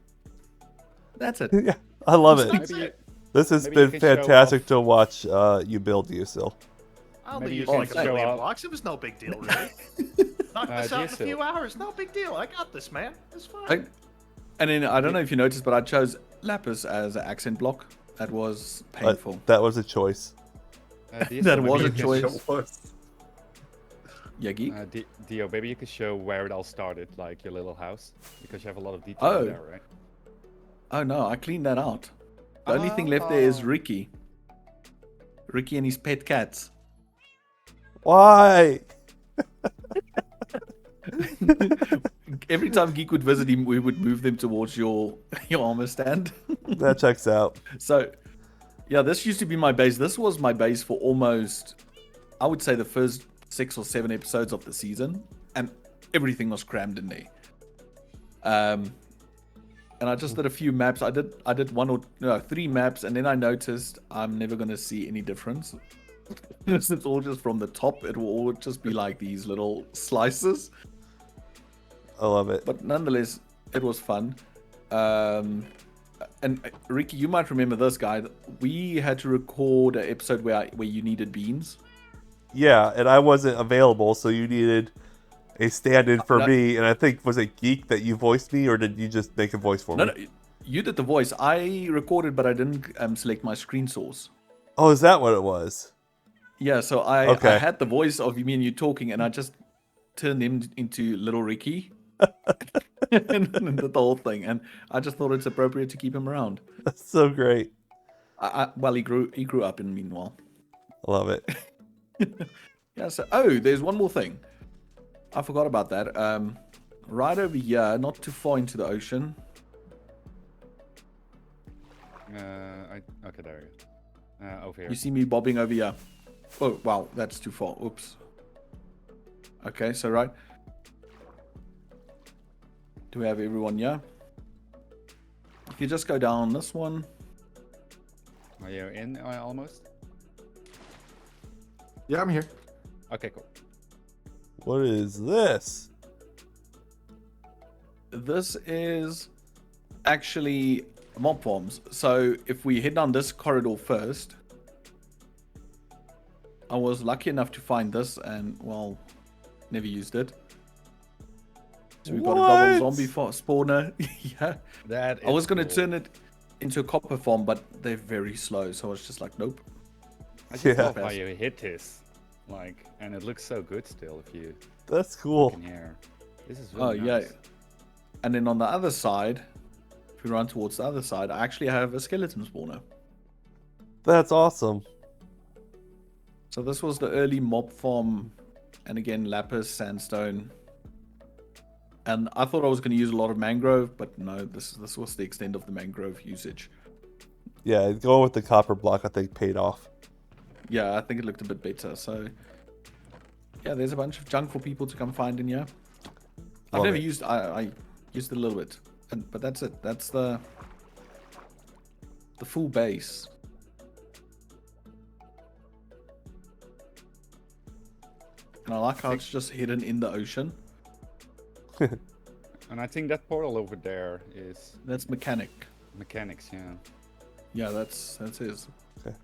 That's it. Yeah, I love it. That's Maybe it. This has maybe you been can show fantastic off- to watch you build, Yusil. I only Maybe you used can like a show million up- blocks. It was no big deal, really. Knocked this out in a Diesel. few hours. No big deal. I got this, man. It's fine. And then I don't know if you noticed, but I chose lapis as an accent block. That was painful. That was a choice. That was a maybe you can choice. show- Yeah, geek. Dio, maybe you could show where it all started, like your little house, because you have a lot of detail Oh. there, right? Oh no, I cleaned that out. The only thing left there is Ricky. Ricky and his pet cats. Why? Every time Geek would visit him, we would move them towards your armor stand. That checks out. So, yeah, this used to be my base. This was my base for almost, I would say, the first 6 or 7 episodes of the season, and everything was crammed in there. and I just did a few maps. I did one or no, 3 maps, and then I noticed I'm never gonna see any difference. It's all just from the top. It will all just be like these little slices. I love it. But nonetheless, it was fun. And Ricky, you might remember this guy. We had to record an episode where you needed beans. Yeah, and I wasn't available, so you needed a stand-in for me. And I think, was it Geek that you voiced me, or did you just make a voice for me? No, you did the voice. I recorded, but I didn't select my screen source. Oh, is that what it was? Yeah, so I had the voice of me and you talking, and I just turned him into little Ricky. and did the whole thing, and I just thought it's appropriate to keep him around. That's so great. Well, he grew up in the meanwhile. I love it. Yeah. So, there's one more thing. I forgot about that. Right over here, not too far into the ocean. Okay, there you go. Over here. You see me bobbing over here. Oh, wow, that's too far. Oops. Okay, so right. Do we have everyone here? If you just go down this one. Are you in almost? Yeah, I'm here. Okay, cool. What is this? This is actually mob farms. So if we head down this corridor first, I was lucky enough to find this and, well, never used it. So we've got a double zombie spawner. Yeah. I was going to turn it into a copper farm, but they're very slow. So I was just like, nope. I just love how you hit this. Like, and it looks so good still if you... That's cool. In here. This is really nice. Yeah. And then on the other side, if we run towards the other side, I actually have a skeleton spawner. That's awesome. So this was the early mob farm, and again, lapis, sandstone. And I thought I was going to use a lot of mangrove, but no, this was the extent of the mangrove usage. Yeah, going with the copper block, I think, paid off. Yeah, I think it looked a bit better. So, yeah, there's a bunch of junk for people to come find in here. I've never used. I used it a little bit, but that's it. That's the full base. And I like how it's just hidden in the ocean. And I think that portal over there is... That's Mechanics, yeah. Yeah, that's his. Okay.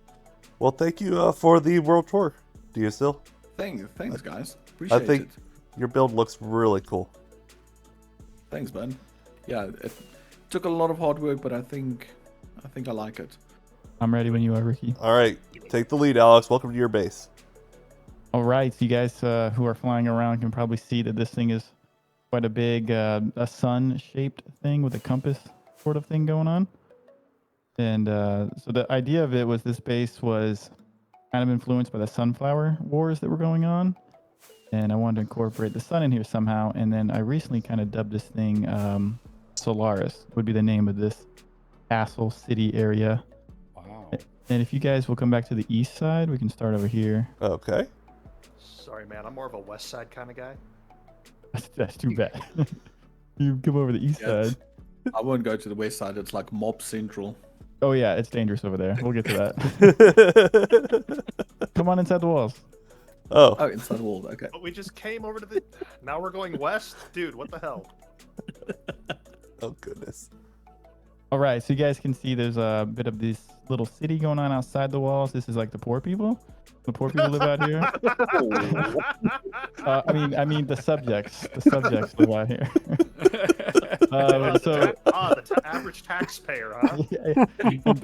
Well, thank you for the world tour, do you still? Thanks, guys. Appreciate I think it. your build looks really cool. Thanks, man. Yeah, it took a lot of hard work, but I think I like it. I'm ready when you are, Ricky. All right, take the lead, Alex. Welcome to your base. All right, you guys who are flying around can probably see that this thing is quite a big a sun-shaped thing with a compass sort of thing going on. And so the idea of it was this base was kind of influenced by the sunflower wars that were going on. And I wanted to incorporate the sun in here somehow. And then I recently kind of dubbed this thing Solaris would be the name of this castle city area. Wow. And if you guys will come back to the east side, we can start over here. Okay. Sorry, man. I'm more of a west side kind of guy. That's too bad. You come over the east side. I won't go to the west side. It's like mob central. Oh yeah, it's dangerous over there. We'll get to that. Come on inside the walls. Oh, inside the wall. Okay. But we just came over to the... Now we're going west? Dude, what the hell? Oh, goodness. All right, so you guys can see there's a bit of this little city going on outside the walls. This is like the poor people. The poor people live out here. I mean the subjects. The subjects live out here. The average taxpayer, huh?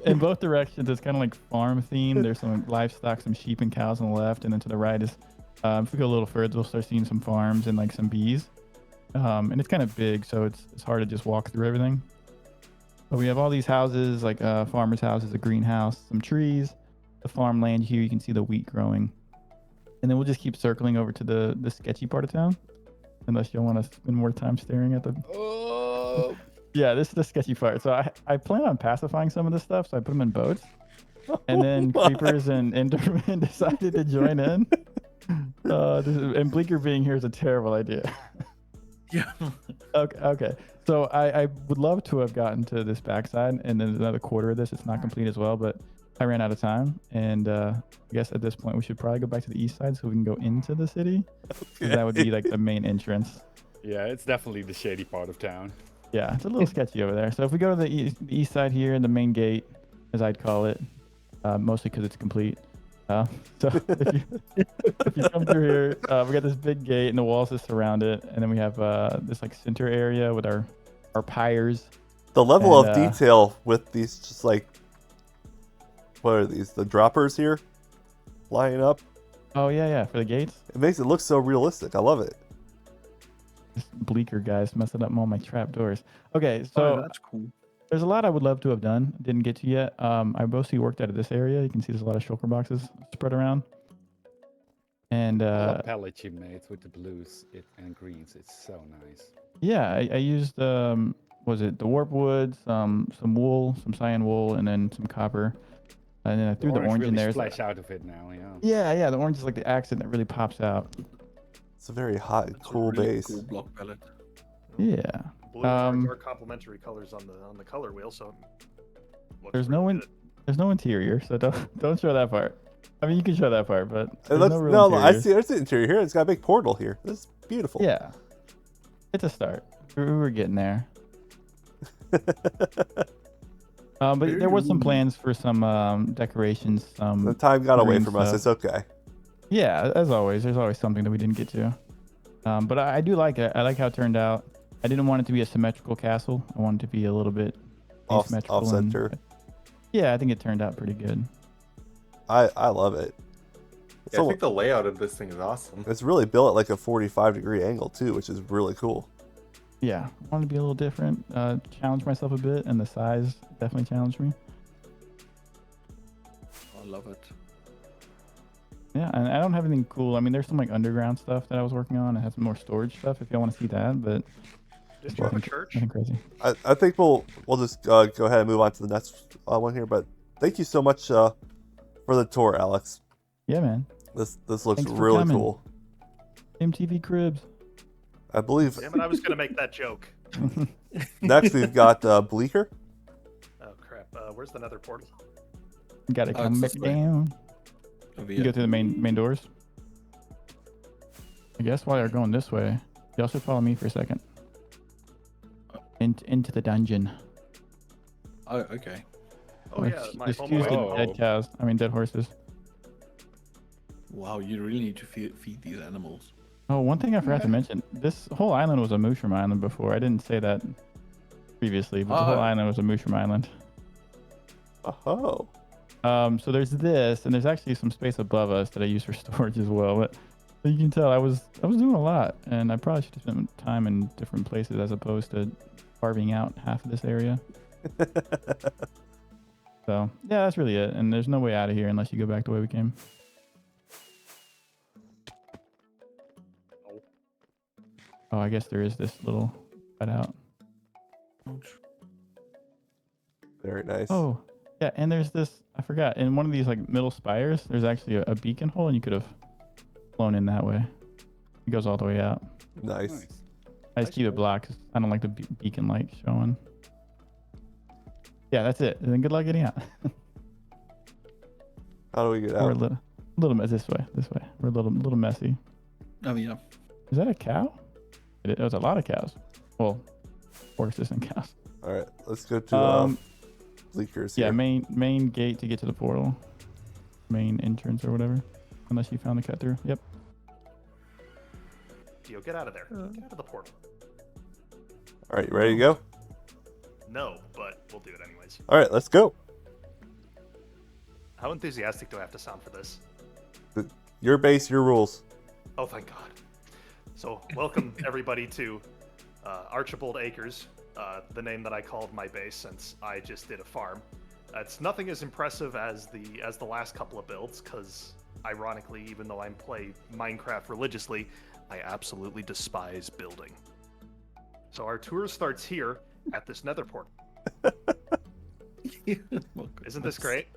In both directions, it's kind of like farm themed. There's some livestock, some sheep and cows on the left, and then to the right is, if we go a little further, we'll start seeing some farms and like some bees. And it's kind of big, so it's hard to just walk through everything. But we have all these houses, like farmers' houses, a greenhouse, some trees, the farmland here. You can see the wheat growing. And then we'll just keep circling over to the sketchy part of town, unless you'll want to spend more time staring at the... Oh. Yeah, this is the sketchy part. So I plan on pacifying some of this stuff, so I put them in boats. And then creepers and endermen decided to join in. And Bleaker being here is a terrible idea. Yeah. Okay. So I would love to have gotten to this backside, and then another quarter of this. It's not complete as well, but I ran out of time, and I guess at this point we should probably go back to the east side so we can go into the city. 'Cause that would be like the main entrance. Yeah, it's definitely the shady part of town. Yeah, it's a little sketchy over there. So if we go to the east side here, the main gate, as I'd call it, mostly because it's complete. So if you come through here, we got this big gate and the walls that surround it, and then we have this like center area with our pyres. The level And, of detail with these, just like, what are these? The droppers here, lining up. Oh yeah, for the gates. It makes it look so realistic. I love it. This bleaker guy's messing up all my trap doors. Okay, so that's cool. there's a lot I would love to have done, didn't get to yet. I mostly worked out of this area. You can see there's a lot of shulker boxes spread around. And The palette you made with the blues and greens, it's so nice. yeah, I used was it the warp wood, some wool, some cyan wool, and then some copper. And then I threw the orange in really there. splash out of it now, yeah. Yeah, the orange is like the accent that really pops out. It's a very hot, That's a cool really base. Cool block palette. Yeah. Blue and orange are complementary colors on the color wheel, so looks There's really no good. there's no interior, so don't show that part. I mean, you can show that part, but It there's looks, no real no, interior. I see. There's the interior here. It's got a big portal here. This is beautiful. Yeah, it's a start. We were getting there. But there was some plans for some decorations. The time got away green from us. stuff. It's okay. Yeah, as always, there's always something that we didn't get to. But I do like it. I like how it turned out. I didn't want it to be a symmetrical castle. I wanted it to be a little bit asymmetrical. Off center. Yeah, I think it turned out pretty good. I love it. It's, Yeah, I think the layout of this thing is awesome. it's really built at like a 45-degree angle too, which is really cool. Yeah, I wanted to be a little different, challenge myself a bit, and the size definitely challenged me. I love it. Yeah, and I don't have anything cool. I mean, there's some like underground stuff that I was working on. I have some more storage stuff if y'all want to see that, but Did you have a church? nothing crazy. I think we'll just go ahead and move on to the next one here. But thank you so much for the tour, Alex. Yeah, man. This looks Thanks for really coming. cool. MTV Cribs. I believe Damn it, I was gonna make that joke. next we've got Bleaker. Oh crap! Where's the nether portal? Gotta Oh, come it's back this way. down. Over You go here. through the main doors. I guess while you're going this way, y'all should follow me for a second. Into the dungeon. Oh, okay. Oh yeah, my Excuse home the Whoa. dead cows. I mean, dead horses. Wow, you really need to feed these animals. Oh, one thing I forgot to mention. This whole island was a mushroom island before. I didn't say that previously, but the whole Oh. island was a mushroom island. Oh, So there's this, and there's actually some space above us that I use for storage as well. But you can tell I was doing a lot, and I probably should have spent time in different places as opposed to carving out half of this area. So yeah, that's really it. And there's no way out of here unless you go back the way we came. Oh, I guess there is this little cutout. very nice. Oh, yeah, and there's this, I forgot, in one of these like middle spires, there's actually a beacon hole, and you could have flown in that way. It goes all the way out. Nice. I just keep it blocked 'cause I don't like the beacon light showing. Yeah, that's it. And then good luck getting out. How do we get We're a out? little this way. We're a little messy. Oh, yeah. Is that a cow? It was a lot of cows. Well, horses and cows. All right, let's go to Bleaker's here. Yeah, main gate to get to the portal. Main entrance or whatever. Unless you found the cut through. Yep. Dio, get out of there. Get out of the portal. All right, you ready to go? No, but we'll do it anyways. All right, let's go. How enthusiastic do I have to sound for this? Your base, your rules. Oh, thank God. So, welcome everybody to Archibald Acres, the name that I called my base since I just did a farm. It's nothing as impressive as the last couple of builds, because ironically, even though I play Minecraft religiously, I absolutely despise building. So our tour starts here at this nether portal. Isn't this great?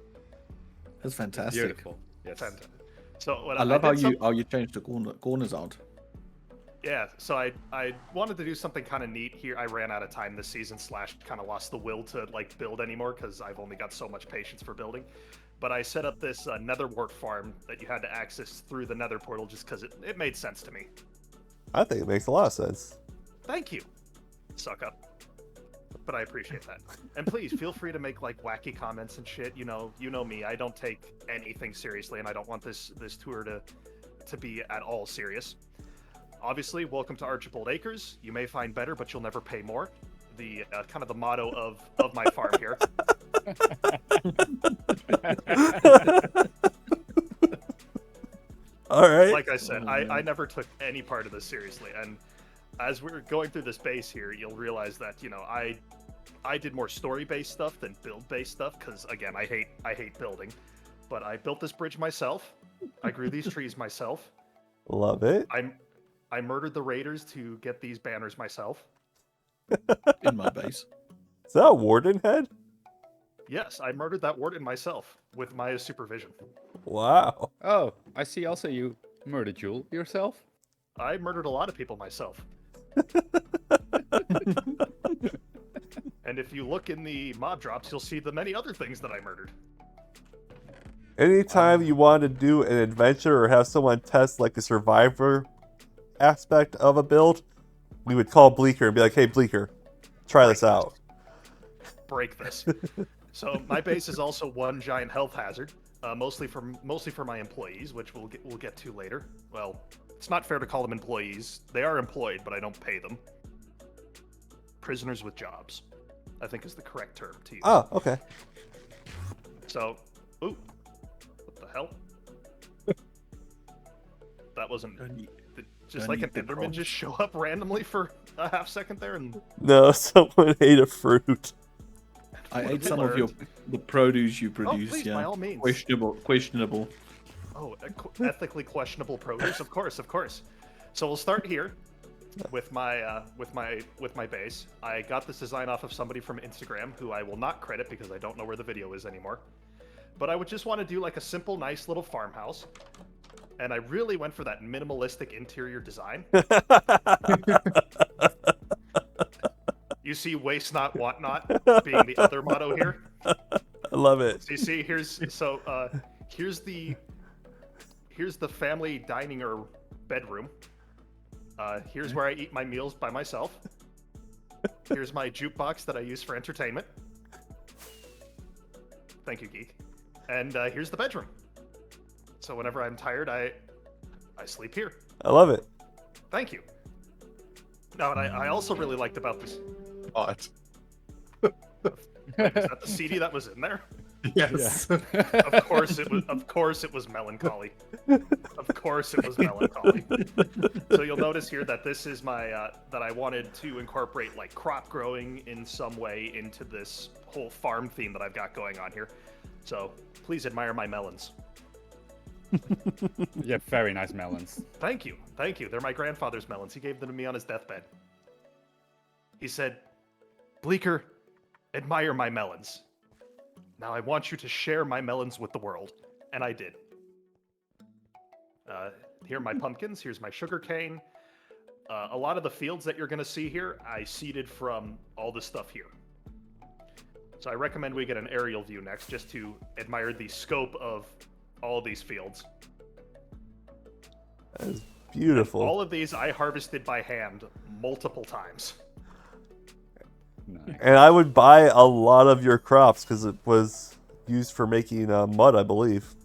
That's fantastic. Beautiful. Yes. Fantastic. So what I love how did some- you changed the corners out. Yeah, so I wanted to do something kind of neat here. I ran out of time this season, / kind of lost the will to like build anymore because I've only got so much patience for building. But I set up this netherwort farm that you had to access through the nether portal just because it made sense to me. I think it makes a lot of sense. Thank you. Suck up. But I appreciate that. And please feel free to make like wacky comments and shit. You know me. I don't take anything seriously, and I don't want this tour to be at all serious. Obviously, welcome to Archibald Acres. You may find better, but you'll never pay more. The kind of the motto of my farm here. All right. Like I said, I never took any part of this seriously, and as we're going through this base here, you'll realize that I did more story-based stuff than build-based stuff because again, I hate building. But I built this bridge myself. I grew these trees myself. Love it. I murdered the raiders to get these banners myself. In my base. Is that a warden head? Yes, I murdered that warden myself with my supervision. Wow. Oh, I see also you murdered Jewel yourself. I murdered a lot of people myself. And if you look in the mob drops, you'll see the many other things that I murdered. Anytime you want to do an adventure or have someone test like the survivor aspect of a build, we would call Bleaker and be like, hey, Bleaker, try this out. Break this. So my base is also one giant health hazard, mostly for my employees, which we'll get to later. Well, it's not fair to call them employees. They are employed, but I don't pay them. Prisoners with jobs, I think is the correct term to use. Oh, okay. So, ooh, what the hell? That wasn't just like an Enderman just show up randomly for a half second there and. No, someone ate a fruit. I ate some of the produce you produce. Please, yeah, by all means. Questionable. Oh, ethically questionable produce, of course. So we'll start here with my base. I got this design off of somebody from Instagram who I will not credit because I don't know where the video is anymore. But I would just want to do like a simple, nice little farmhouse. And I really went for that minimalistic interior design. You see waste not, want not being the other motto here. I love it. So you see, here's the family dining or bedroom. Here's where I eat my meals by myself. Here's my jukebox that I use for entertainment. Thank you, Geek. And here's the bedroom. So whenever I'm tired, I sleep here. I love it. Thank you. No, and I also really liked about this. What? Is that the CD that was in there? Yes. Of course it was. Of course it was melancholy. Of course it was melancholy. So you'll notice here that this is my that I wanted to incorporate like crop growing in some way into this whole farm theme that I've got going on here. So please admire my melons. Yeah, very nice melons. Thank you. They're my grandfather's melons. He gave them to me on his deathbed. He said, "Bleaker, admire my melons. Now I want you to share my melons with the world." And I did. Here are my pumpkins. Here's my sugar cane. A lot of the fields that you're going to see here, I seeded from all this stuff here. So I recommend we get an aerial view next just to admire the scope of all of these fields. That is beautiful. And all of these I harvested by hand multiple times. Nice. And I would buy a lot of your crops because it was used for making mud, I believe.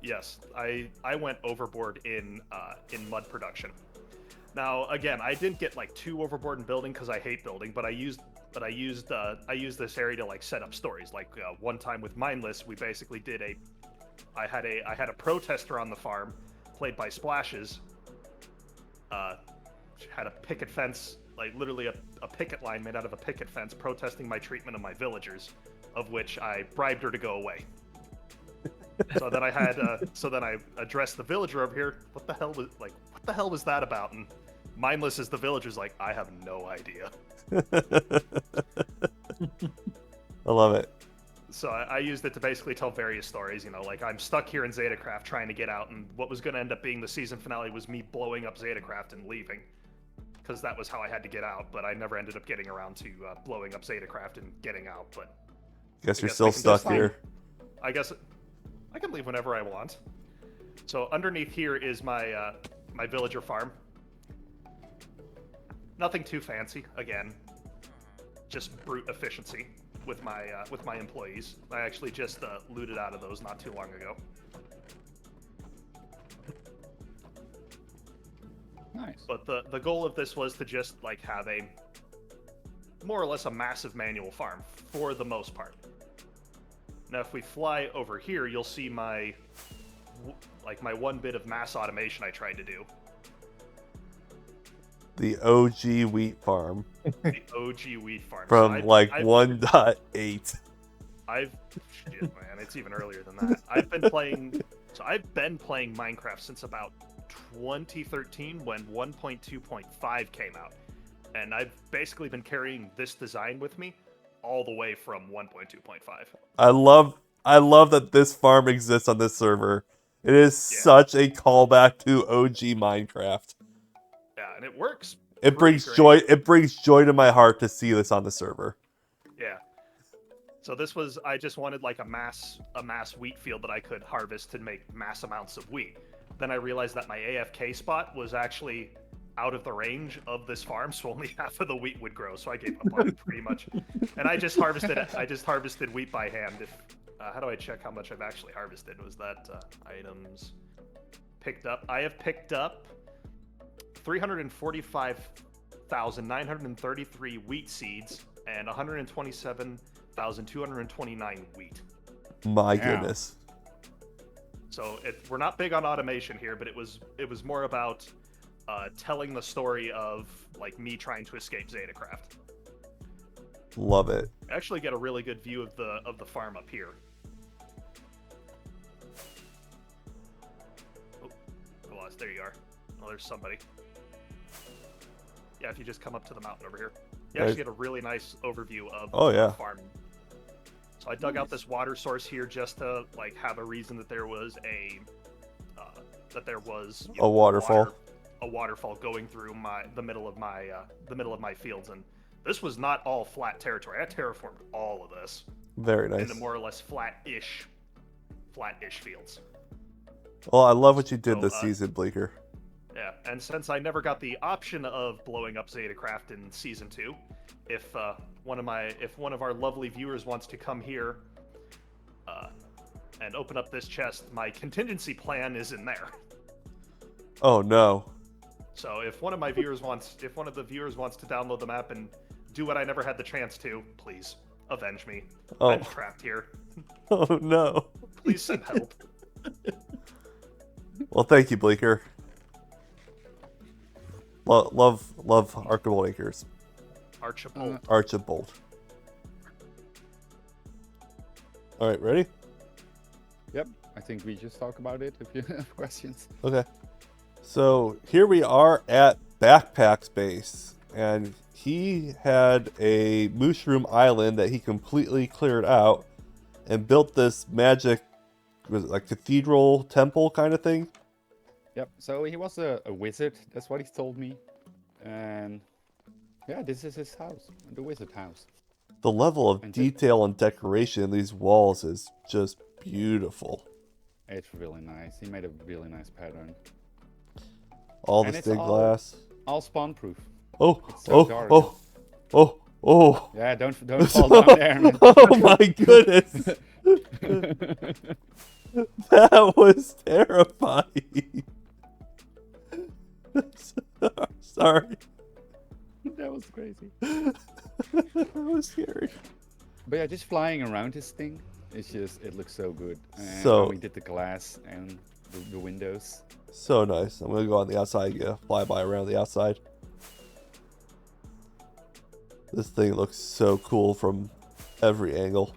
Yes, I went overboard in mud production. Now again, I didn't get like too overboard in building because I hate building, but I used this area to like set up stories. Like one time with Mindless, we basically did I had a protester on the farm, played by Splashes. She had a picket fence, like literally a picket line made out of a picket fence, protesting my treatment of my villagers, of which I bribed her to go away. So then I addressed the villager over here. What the hell was that about? And Mindless as the villager's like, I have no idea. I love it. So I used it to basically tell various stories, like I'm stuck here in ZetaCraft trying to get out, and what was going to end up being the season finale was me blowing up ZetaCraft and leaving. because that was how I had to get out. But I never ended up getting around to blowing up ZetaCraft and getting out. But Guess you're guess still I can stuck just here. I guess I can leave whenever I want. So underneath here is my my villager farm. Nothing too fancy. Again, just brute efficiency with my employees. I actually just looted out of those not too long ago. Nice. But the goal of this was to just like have a more or less a massive manual farm for the most part. Now, if we fly over here, you'll see my one bit of mass automation I tried to do. The OG wheat farm The OG wheat farm. from I've 1.8. Shit, man, it's even earlier than that. I've been playing Minecraft since about 2013 when 1.2.5 came out. And I've basically been carrying this design with me all the way from 1.2.5. I love that this farm exists on this server. It is such a callback to OG Minecraft. Yeah, and it works. It brings great. joy. It brings joy to my heart to see this on the server. Yeah. So this was, I just wanted like a mass wheat field that I could harvest to make mass amounts of wheat. Then I realized that my AFK spot was actually out of the range of this farm, so only half of the wheat would grow. So I gave up on it pretty much, and I just harvested wheat by hand. How do I check how much I've actually harvested? Was that items picked up? I have picked up 345,933 wheat seeds and 127,229 wheat. My Yeah. goodness. So we're not big on automation here, but it was more about telling the story of like me trying to escape ZetaCraft. Love it. I actually get a really good view of the farm up here. Oh, I lost. There you are. Oh, there's somebody. Yeah, if you just come up to the mountain over here, you actually get a really nice overview of the farm. So I dug out this water source here just to like have a reason that there was a A waterfall. A waterfall going through the middle of my fields, and this was not all flat territory. I terraformed all of this Very nice. into more or less flat-ish fields. Well, I love what you did So, this season, Bleaker. Yeah, and since I never got the option of blowing up ZetaCraft in season 2, if one of our lovely viewers wants to come here and open up this chest, my contingency plan is in there. Oh no. So if one of the viewers wants to download the map and do what I never had the chance to, please avenge me. Oh. I'm trapped here. Oh no. Please send help. Well, thank you, Bleaker. Love Archibald Acres. Archibald. Archibald. All right, ready? Yep. I think we just talk about it if you have questions. Okay. So here we are at Backpack's base, and he had a mushroom island that he completely cleared out and built this magic, was it like cathedral temple kind of thing? Yep. So he was a wizard. That's what he told me. And yeah, this is his house, the wizard house. The level of detail and decoration in these walls is just beautiful. It's really nice. He made a really nice pattern. All And the it's stained all- glass. All spawn proof. Oh, It's so oh, dark. oh, oh, oh. Yeah, don't fall down there, man. Oh my goodness. That was terrifying. Sorry. That was crazy. That was scary. But yeah, just flying around this thing, it looks so good. And So- when we did the glass and the windows. So nice. I'm gonna go on the outside, get a flyby around the outside. This thing looks so cool from every angle.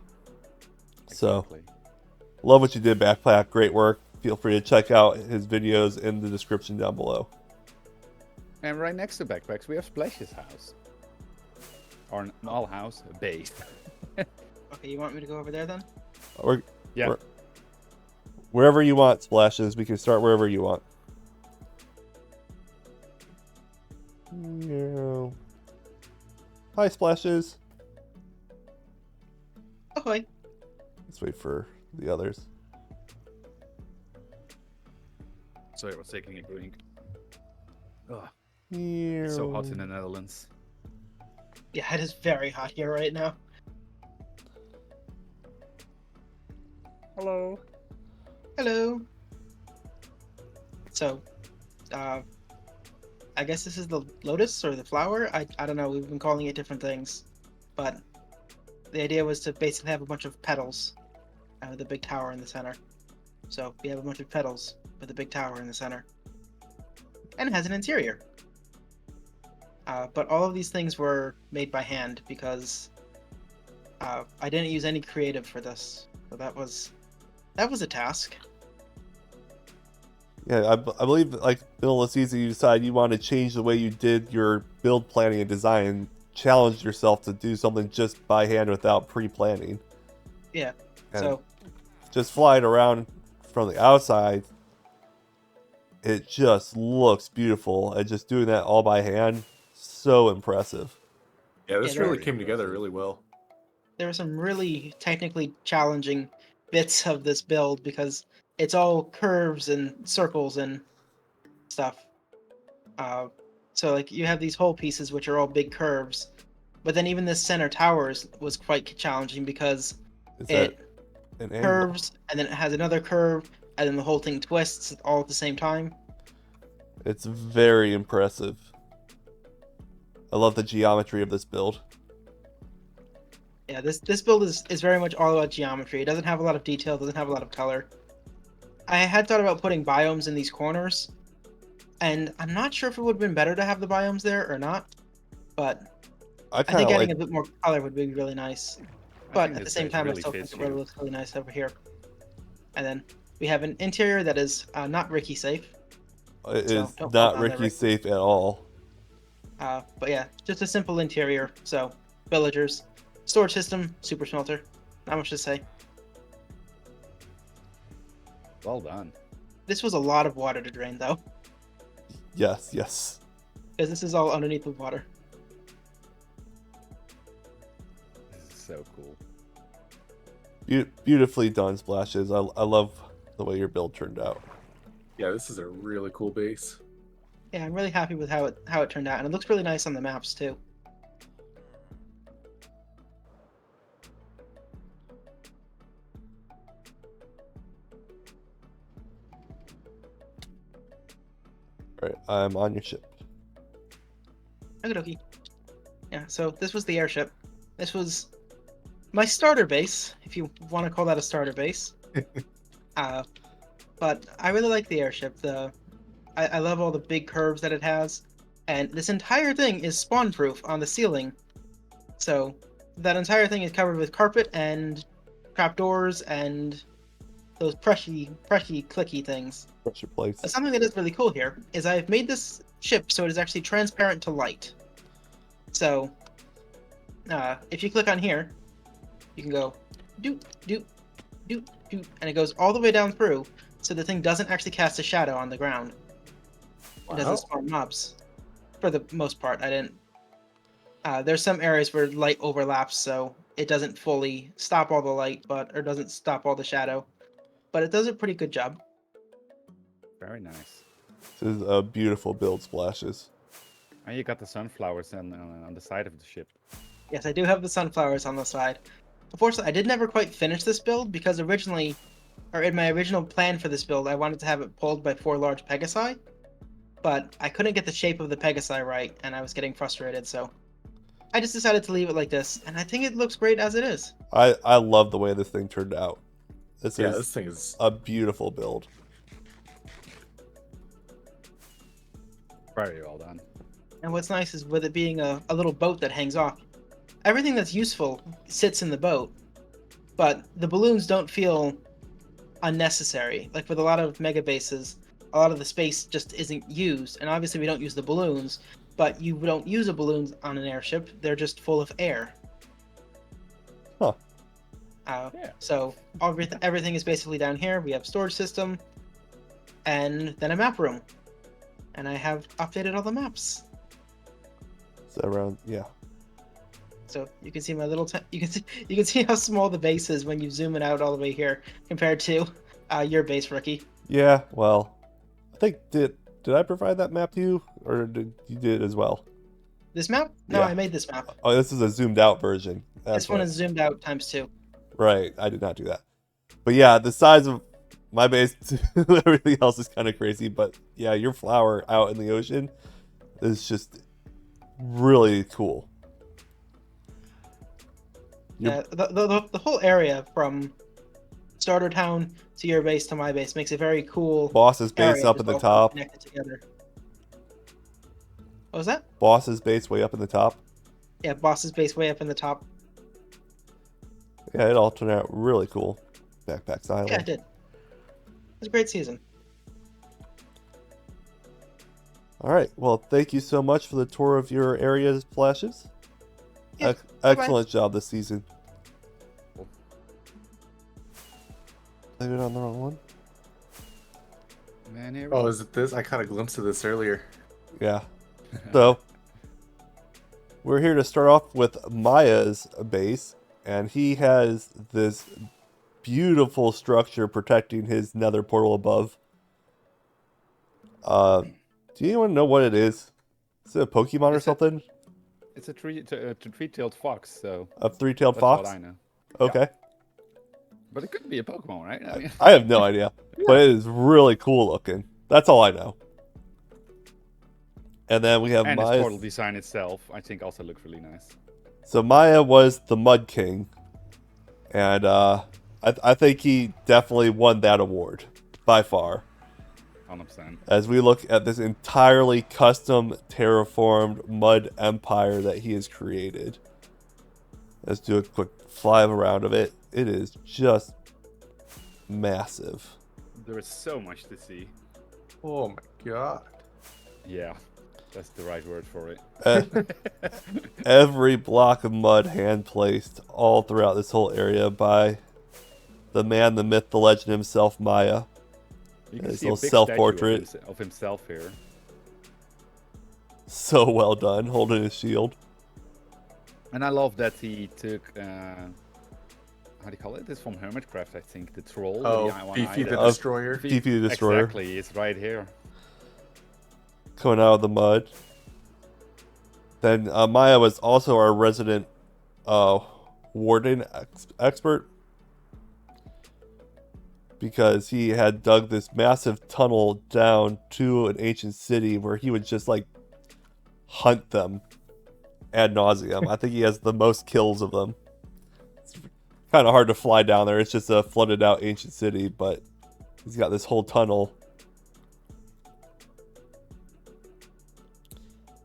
So, Exactly. love what you did, Backpack. Great work. Feel free to check out his videos in the description down below. And right next to Backpacks, we have Splash's house. Or an all house, a base. Okay, you want me to go over there then? Or Yeah. wherever you want, Splashes. We can start wherever you want. Yeah. Hi, Splashes. Ahoy. Let's wait for the others. Sorry, I was taking a drink. Oh, Yeah. it's so hot in the Netherlands. Yeah, it is very hot here right now. Hello. Hello. So, I guess this is the lotus or the flower. I don't know. We've been calling it different things, but the idea was to basically have a bunch of petals with a big tower in the center. So we have a bunch of petals with a big tower in the center, and it has an interior. But all of these things were made by hand because I didn't use any creative for this, so that was a task. Yeah, I believe like middle of the season you decided you wanted to change the way you did your build planning and design, challenged yourself to do something just by hand without pre-planning. Yeah. And So just flying around from the outside, it just looks beautiful. And just doing that all by hand, so impressive. Yeah, this Yeah, really very came together really well. there were some really technically challenging bits of this build because it's all curves and circles and stuff. So like you have these whole pieces which are all big curves, but then even this center tower was quite challenging because Is it that an angle? curves and then it has another curve and then the whole thing twists all at the same time. It's very impressive. I love the geometry of this build. Yeah, this build is very much all about geometry. It doesn't have a lot of detail, doesn't have a lot of color. I had thought about putting biomes in these corners, and I'm not sure if it would have been better to have the biomes there or not, but I I kind think of adding like. a bit more color would be really nice. But at the same time, I still think it really looks really nice over here. And then we have an interior that is not Ricky safe. It So, is don't fall not down there, Ricky Rick. safe at all. But yeah, just a simple interior. So villagers, storage system, super smelter. Not much to say. Well done. This was a lot of water to drain though, Yes, yes. because this is all underneath the water. This is so cool. Beautifully done, Splashes. I love the way your build turned out. Yeah, this is a really cool base. Yeah, I'm really happy with how it turned out, and it looks really nice on the maps too. All right, I'm on your ship. Okie dokie. Yeah, so this was the airship. This was my starter base, if you want to call that a starter base. But I really like the airship. I love all the big curves that it has, and this entire thing is spawn-proof on the ceiling. So that entire thing is covered with carpet and trapdoors and those pressy, clicky things. Pressure plates. Something that is really cool here is I've made this ship so it is actually transparent to light. So, if you click on here, you can go doot, doot, doot, doot, and it goes all the way down through, so the thing doesn't actually cast a shadow on the ground. It doesn't spawn mobs. For the most part, I didn't. There's some areas where light overlaps, so it doesn't fully stop all the light, or doesn't stop all the shadow. But it does a pretty good job. Very nice. This is a beautiful build, Splashes. And you got the sunflowers on the side of the ship. Yes, I do have the sunflowers on the side. Unfortunately, I did never quite finish this build because originally, or in my original plan for this build, I wanted to have it pulled by 4 large Pegasi. But I couldn't get the shape of the Pegasi right, and I was getting frustrated, so I just decided to leave it like this, and I think it looks great as it is. I love the way this thing turned out. This thing is a beautiful build. Very well done. And what's nice is with it being a little boat that hangs off, everything that's useful sits in the boat, but the balloons don't feel unnecessary. Like with a lot of mega bases, a lot of the space just isn't used, and obviously we don't use the balloons, but you don't use a balloon on an airship, they're just full of air. Huh. Yeah. So everything is basically down here. We have storage system, and then a map room. And I have updated all the maps. around, yeah. So you can see my little. You can see how small the base is when you zoom it out all the way here compared to your base, Ricky. Yeah, well, I think did I provide that map to you, or did you did it as well? This map? No, Yeah. I made this map. Oh, this is a zoomed out version. That's This one right. is zoomed out ×2. Right, I did not do that. But yeah, the size of my base, everything else is kind of crazy. But yeah, your flower out in the ocean is just really cool. Yeah, the whole area from starter town to your base to my base makes a very cool Boss's base area up that's at the all top. connected together. What was that? Boss's base way up in the top. Yeah, boss's base way up in the top. Yeah, it all turned out really cool. Backpacks Island. Yeah, it did. It was a great season. All right. Well, thank you so much for the tour of your area's flashes. Yeah, Excellent job this season. Leave it on the wrong one. Man, here Oh, is it this? I caught a glimpse of this earlier. Yeah. So we're here to start off with Maya's base, and he has this beautiful structure protecting his nether portal above. Do you want to know what it is? Is it a Pokemon or something? It's a three-tailed fox, so A three-tailed that's fox? what I know. Okay. But it could be a Pokemon, right? I mean, I have no idea, but it is really cool looking. That's all I know. And then we have and its Maya's. portal design itself, I think, also looks really nice. So Maya was the Mud King, and I think he definitely won that award by far. 100%. As we look at this entirely custom terraformed mud empire that he has created. Let's do a quick fly around of it. It is just massive. There is so much to see. Oh my god. Yeah, that's the right word for it. Every block of mud hand placed all throughout this whole area by the man, the myth, the legend himself, Maya. You can His see a little big self-portrait. statue of himself here. So well done, holding his shield. And I love that he took, how do you call it? This from Hermitcraft, I think. The troll. Oh, with the eye, one Fifi eye the there. Destroyer. Fifi the Destroyer. Exactly, it's right here. Coming out of the mud. Then Maya was also our resident warden expert, because he had dug this massive tunnel down to an ancient city where he would just like hunt them ad nauseum. I think he has the most kills of them. It's kind of hard to fly down there. It's just a flooded out ancient city, but he's got this whole tunnel.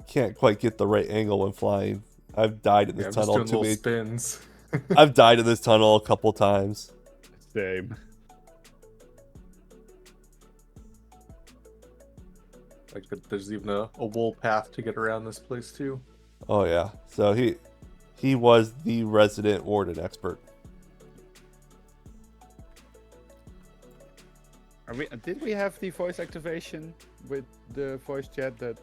Can't quite get the right angle when flying. I've died in this I'm just tunnel doing too little many. spins. I've died in this tunnel a couple times. Same. Like, there's even a wool path to get around this place too. Oh yeah. So he was the resident warden expert. Did we have the voice activation with the voice chat that...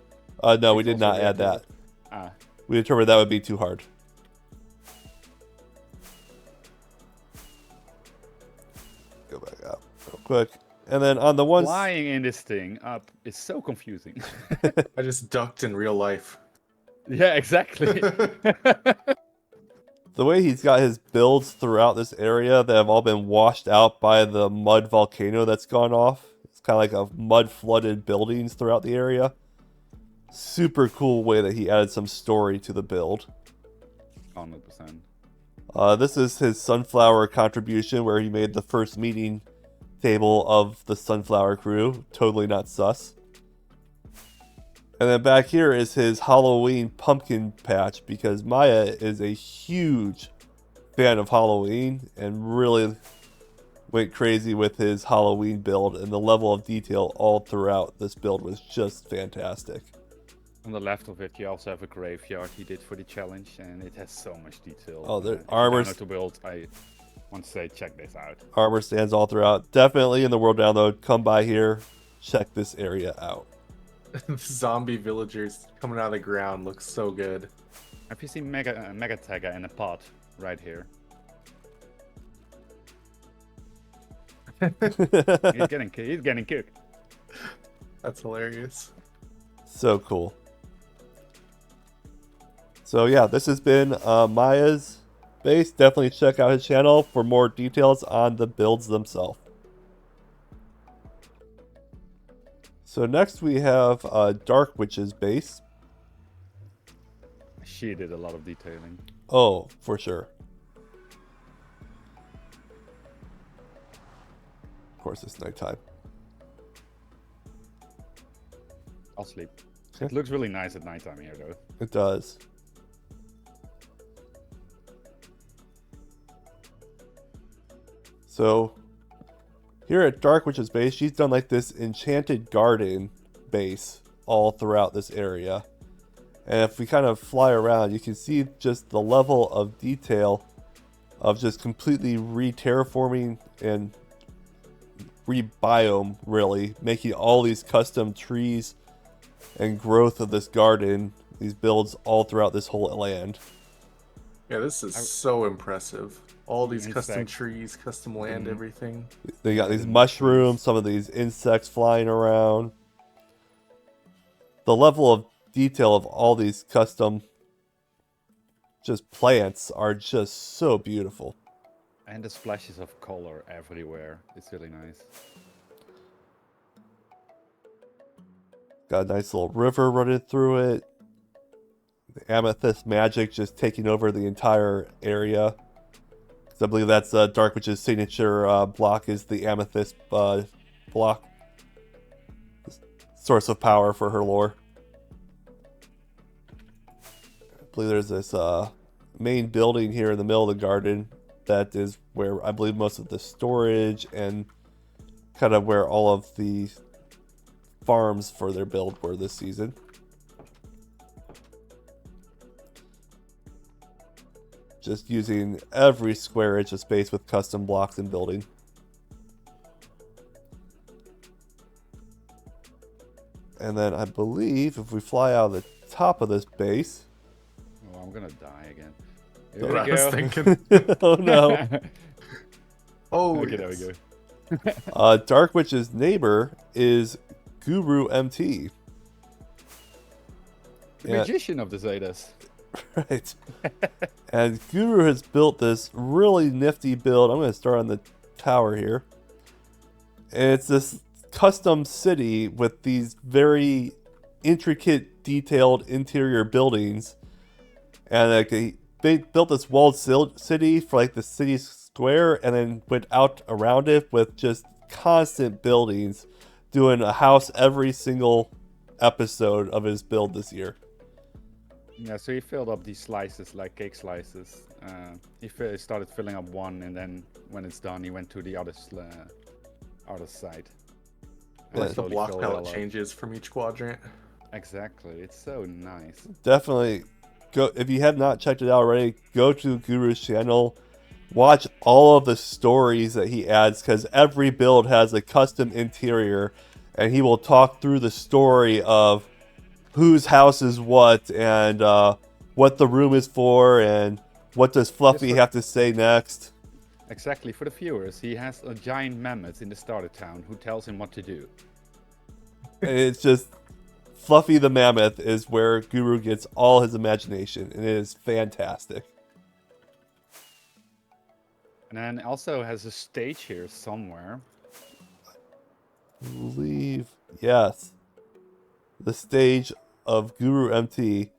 No, we It's did also not add that. Ah, We determined that would be too hard. Go back up real quick. And then on the ones... flying in this thing up is so confusing. I just ducked in real life. Yeah, exactly. The way he's got his builds throughout this area that have all been washed out by the mud volcano that's gone off. It's kind of like a mud flooded buildings throughout the area. Super cool way that he added some story to the build. 100%. This is his sunflower contribution where he made the first meeting table of the sunflower crew. Totally not sus. And then back here is his Halloween pumpkin patch, because Maya is a huge fan of Halloween and really went crazy with his Halloween build, and the level of detail all throughout this build was just fantastic. On the left of it, you also have a graveyard he did for the challenge, and it has so much detail. Oh, the if you armors- download to build. I want to say, check this out. Armor stands all throughout. Definitely in the world download, come by here, check this area out. Zombie villagers coming out of the ground looks so good. Have you seen Mega Tagger in a pot right here? He's getting cooked. That's hilarious. So cool. So yeah, this has been Maya's base. Definitely check out his channel for more details on the builds themselves. So next we have Dark Witch's base. She did a lot of detailing. Oh, for sure. Of course, it's nighttime. I'll sleep. Okay. It looks really nice at nighttime here, though. It does. So here at Dark Witch's base, she's done like this enchanted garden base all throughout this area. And if we kind of fly around, you can see just the level of detail of just completely re-terraforming and re-biome, really, making all these custom trees and growth of this garden, these builds all throughout this whole land. Yeah, this is so impressive. All these custom Insects. trees, custom land, everything. They got these mushrooms, some of these insects flying around. The level of detail of all these custom just plants are just so beautiful. And the splashes of color everywhere. It's really nice. Got a nice little river running through it. The amethyst magic just taking over the entire area. 'Cause I believe that's Dark Witch's signature block is the amethyst block. Source of power for her lore. I believe there's this main building here in the middle of the garden that is where I believe most of the storage and kind of where all of the farms for their build were this season. Just using every square inch of space with custom blocks and building. And then I believe if we fly out of the top of this base. Oh, I'm gonna die again. That's Here what we I was go. thinking. Oh no. Oh, Okay, yes. there we go. Dark Witch's neighbor is Guru MT. The Yeah. magician of the Zetas. Right. And Guru has built this really nifty build. I'm going to start on the tower here. And it's this custom city with these very intricate, detailed interior buildings. And like they built this walled city for like the city square and then went out around it with just constant buildings, doing a house every single episode of his build this year. Yeah, so he filled up these slices like cake slices. He started filling up one, and then when it's done, he went to the other side. And Like the slowly block filled it all palette up. changes from each quadrant. Exactly, it's so nice. Definitely go if you have not checked it out already, go to Guru's channel, watch all of the stories that he adds, because every build has a custom interior and he will talk through the story of whose house is what and what the room is for and what does Fluffy have to say next. Exactly, for the viewers, he has a giant mammoth in the starter town who tells him what to do. And it's just Fluffy the Mammoth is where Guru gets all his imagination, and it is fantastic. And then also has a stage here somewhere. I believe, yes, the stage of Guru MT.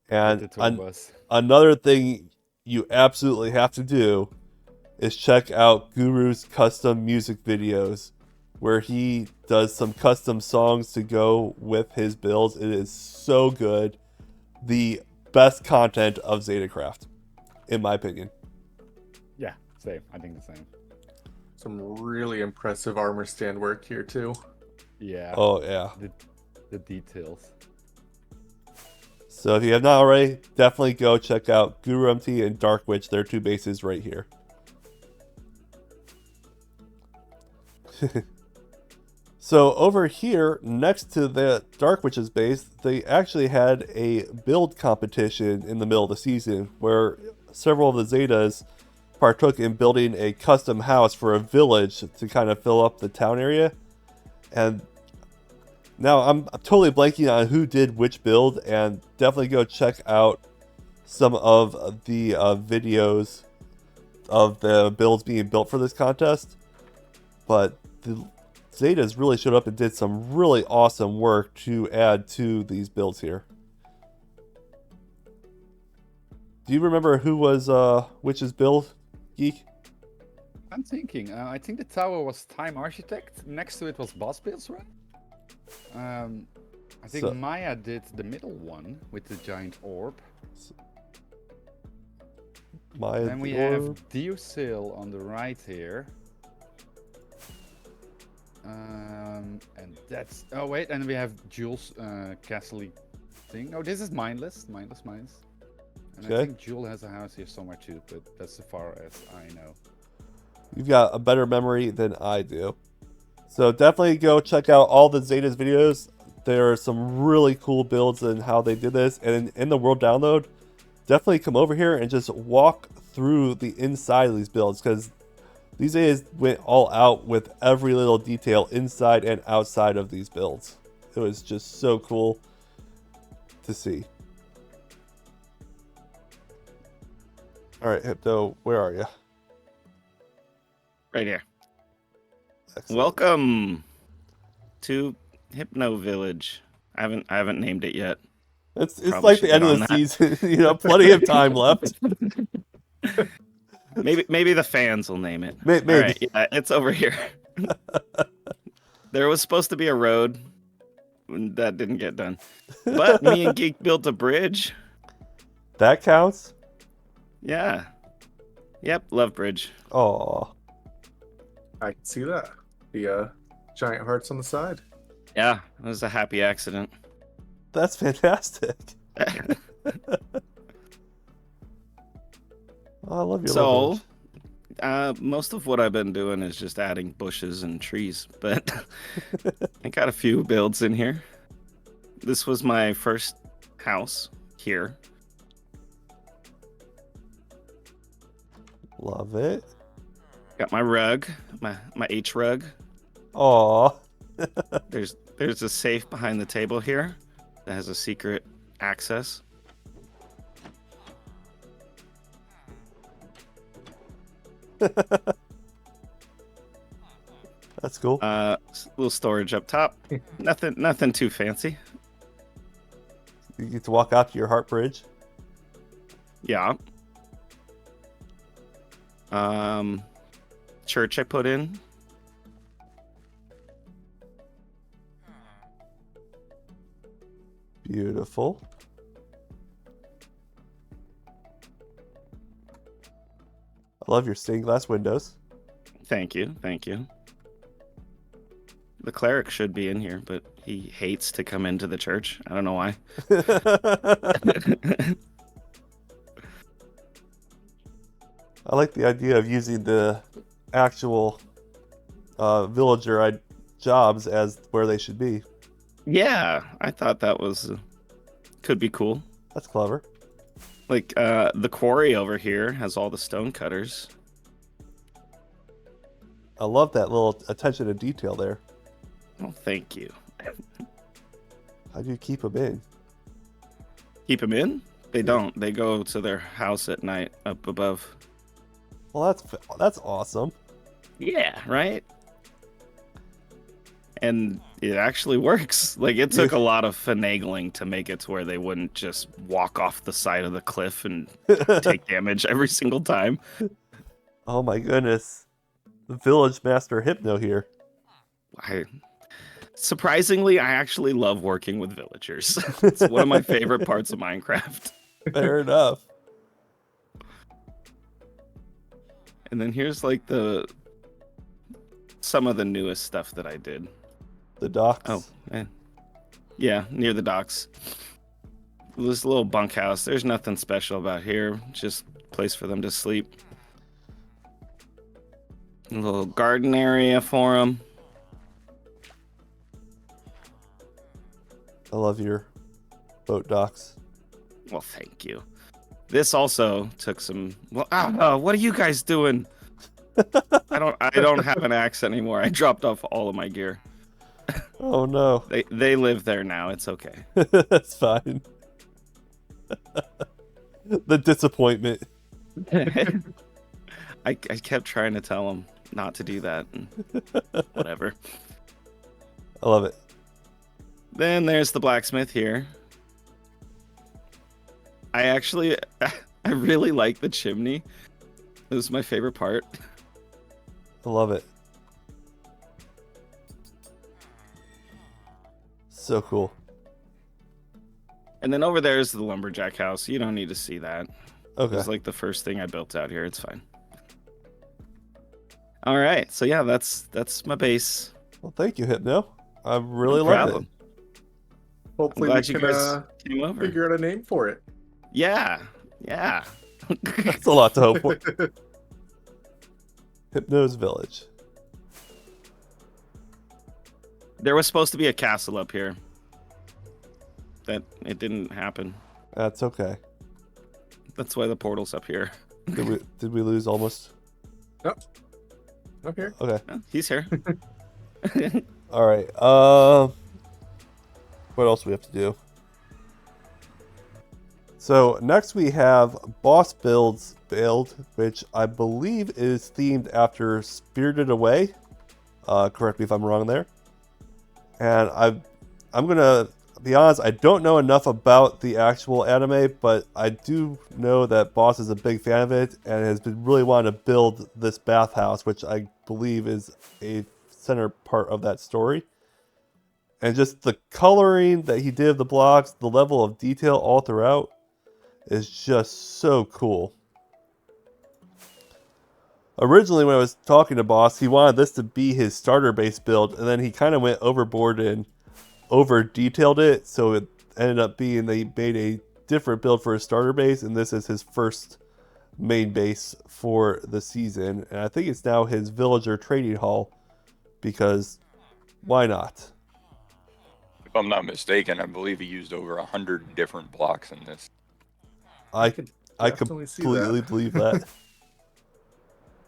And The tour bus. another thing you absolutely have to do is check out Guru's custom music videos, where he does some custom songs to go with his builds. It is so good. The best content of ZetaCraft, in my opinion. Yeah, same. I think the same. Some really impressive armor stand work here too. Yeah. Oh, yeah. The details. So if you have not already, definitely go check out Guru MT and Dark Witch. They're two bases right here. So over here, next to the Dark Witch's base, they actually had a build competition in the middle of the season where several of the Zetas partook in building a custom house for a village to kind of fill up the town area. And now I'm totally blanking on who did which build, and definitely go check out some of the videos of the builds being built for this contest. But the Zetas really showed up and did some really awesome work to add to these builds here. Do you remember who was which's build, Geek? I'm thinking. I think the tower was Time Architect. Next to it was Boss Builds, right? I think Maya did the middle one with the giant orb. Maya Then we have Deosil on the right here. And that's... Oh, wait. And we have Jules' castle thing. Oh, this is Mindless. Mindless Mines. And I think Jewel has a house here somewhere too, but that's as far as I know. You've got a better memory than I do. So definitely go check out all the Zeta's videos. There are some really cool builds and how they did this. And in the world download, definitely come over here and just walk through the inside of these builds, because these Zetas went all out with every little detail inside and outside of these builds. It was just so cool to see. All right, Hypno, where are you? Right here. Excellent. Welcome to Hypno Village. I haven't named it yet. It's Probably like the should end get of on the that. season. You know, plenty of time left. Maybe the fans will name it. Maybe. All right, yeah, it's over here. There was supposed to be a road. That didn't get done. But me and Geek built a bridge. That counts? Yeah. Yep, love bridge. Aw. I can see that. The giant hearts on the side. Yeah, it was a happy accident. That's fantastic. Oh, I love your So, village. most of what I've been doing is just adding bushes and trees, but I got a few builds in here. This was my first house here. Love it. Got my rug, my H rug. Aw. There's a safe behind the table here that has a secret access. That's cool. Little storage up top. Nothing too fancy. You get to walk out to your heart bridge. Yeah. Church I put in. Beautiful. I love your stained glass windows. Thank you. The cleric should be in here, but he hates to come into the church. I don't know why. I like the idea of using the actual villager jobs as where they should be. Yeah, I thought that could be cool. That's clever. Like the quarry over here has all the stone cutters. I love that little attention to detail there. Oh, thank you. How do you keep them in? Keep them in? They don't. They go to their house at night up above. Well, that's awesome. Yeah, right? And it actually works. Like, it took a lot of finagling to make it to where they wouldn't just walk off the side of the cliff and take damage every single time. Oh my goodness. The village master Hypno here. Surprisingly, I actually love working with villagers. It's one of my favorite parts of Minecraft. Fair enough. And then here's like some of the newest stuff that I did. The docks. Oh, man. Yeah, near the docks. This little bunkhouse. There's nothing special about here. Just a place for them to sleep. A little garden area for them. I love your boat docks. Well, thank you. This also took some. Well, what are you guys doing? I don't have an axe anymore. I dropped off all of my gear. Oh no. They live there now. It's okay. That's fine. The disappointment. I kept trying to tell them not to do that. And whatever. I love it. Then there's the blacksmith here. I really like the chimney. It was my favorite part. I love it. So cool. And then over there is the lumberjack house. You don't need to see that. Okay. It's like the first thing I built out here. It's fine. All right. So yeah, that's my base. Well, thank you, Hypno. I really No love problem. it. Hopefully glad we you can guys came over. figure out a name for it. Yeah. That's a lot to hope for. Hypno's Village. There was supposed to be a castle up here. That it didn't happen. That's okay. That's why the portal's up here. Did we lose almost? Nope. Up here. Okay. Oh, he's here. All right. What else do we have to do? So next we have Boss Builds build, which I believe is themed after Spirited Away. Correct me if I'm wrong there. And I'm gonna be honest, I don't know enough about the actual anime, but I do know that Boss is a big fan of it and has been really wanting to build this bathhouse, which I believe is a center part of that story. And just the coloring that he did of the blocks, the level of detail all throughout is just so cool. Originally, when I was talking to Boss, he wanted this to be his starter base build, and then he kind of went overboard and over detailed it, so it ended up being they made a different build for his starter base, and this is his first main base for the season. And I think it's now his villager trading hall, because why not? If I'm not mistaken, I believe he used over 100 different blocks in this. I definitely see completely that. believe that.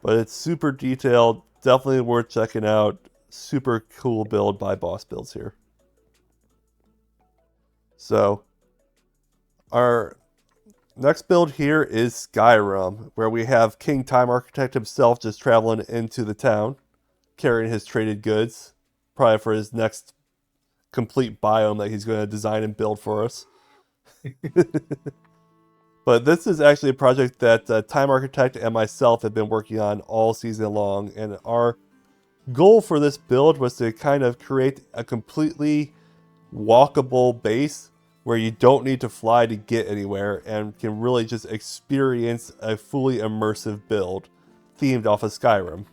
But it's super detailed, definitely worth checking out. Super cool build by Boss Builds here. So, our next build here is Skyrim, where we have King Time Architect himself just traveling into the town, carrying his traded goods, probably for his next complete biome that he's going to design and build for us. But this is actually a project that Time Architect and myself have been working on all season long, and our goal for this build was to kind of create a completely walkable base where you don't need to fly to get anywhere and can really just experience a fully immersive build themed off of Skyrim.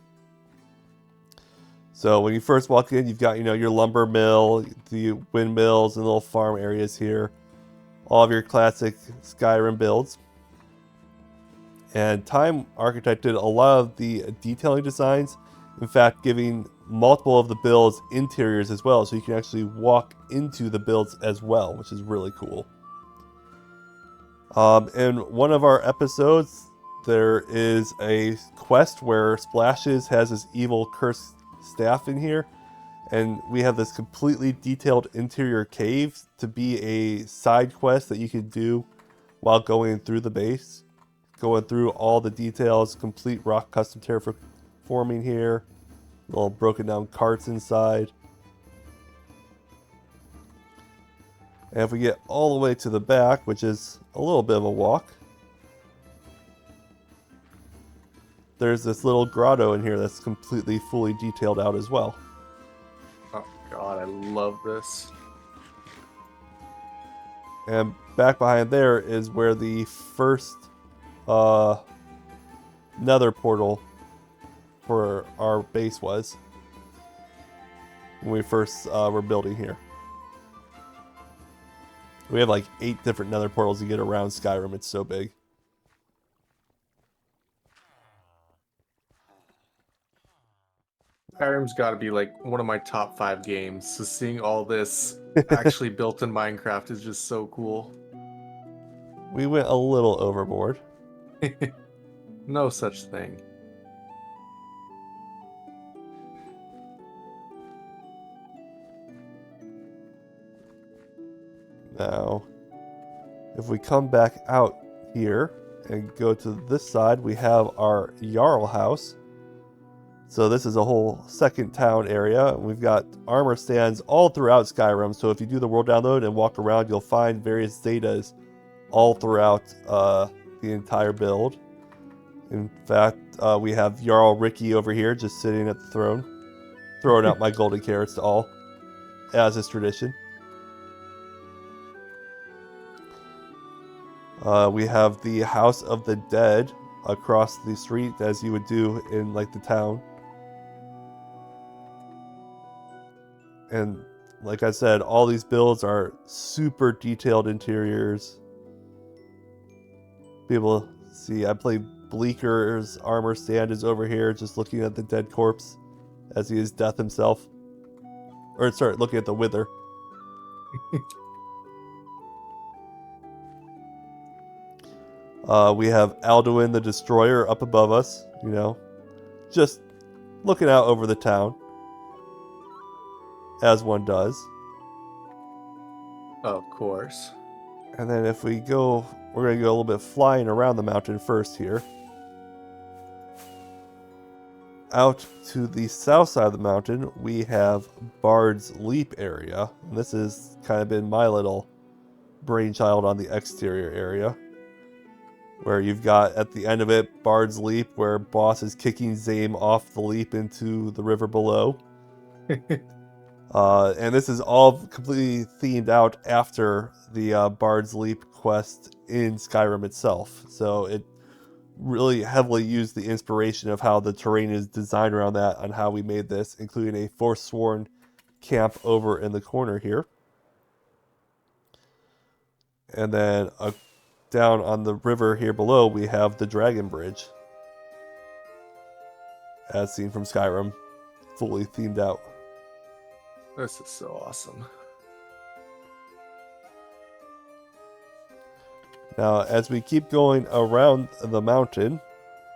So when you first walk in, you've got, your lumber mill, the windmills, and little farm areas here. All of your classic Skyrim builds. And Time Architect did a lot of the detailing designs. In fact, giving multiple of the builds interiors as well, so you can actually walk into the builds as well, which is really cool. In one of our episodes, there is a quest where Splashes has this evil cursed staff in here, and we have this completely detailed interior cave to be a side quest that you can do while going through the base. Going through all the details, complete rock custom terraforming here. Little broken down carts inside. And if we get all the way to the back, which is a little bit of a walk, there's this little grotto in here that's completely fully detailed out as well. Oh god, I love this. And back behind there is where the first nether portal for our base was when we first were building here. We have like 8 different nether portals to get around Skyrim. It's so big. Skyrim's got to be like one of my top 5 games. So seeing all this actually built in Minecraft is just so cool. We went a little overboard. No such thing. Now, if we come back out here and go to this side, we have our Jarl house. So this is a whole second town area. We've got armor stands all throughout Skyrim. So if you do the world download and walk around, you'll find various Zetas all throughout the entire build. In fact, we have Jarl Ricky over here just sitting at the throne, throwing out my golden carrots to all, as is tradition. We have the House of the Dead across the street, as you would do in like the town. And like I said, all these builds are super detailed interiors. People see, I play Bleaker's armor stand is over here, just looking at the dead corpse as he is death himself. Or sorry, looking at the Wither. We have Alduin the Destroyer up above us, you know, just looking out over the town, as one does. Of course. And then if we go, we're going to go a little bit flying around the mountain first here. Out to the south side of the mountain, we have Bard's Leap area. And this has kind of been my little brainchild on the exterior area, where you've got at the end of it Bard's Leap, where boss is kicking Zame off the leap into the river below. And this is all completely themed out after the Bard's Leap quest in Skyrim itself. So it really heavily used the inspiration of how the terrain is designed around that on how we made this, including a Forsworn camp over in the corner here. And then down on the river here below, we have the Dragon Bridge, as seen from Skyrim, fully themed out. This is so awesome. Now, as we keep going around the mountain,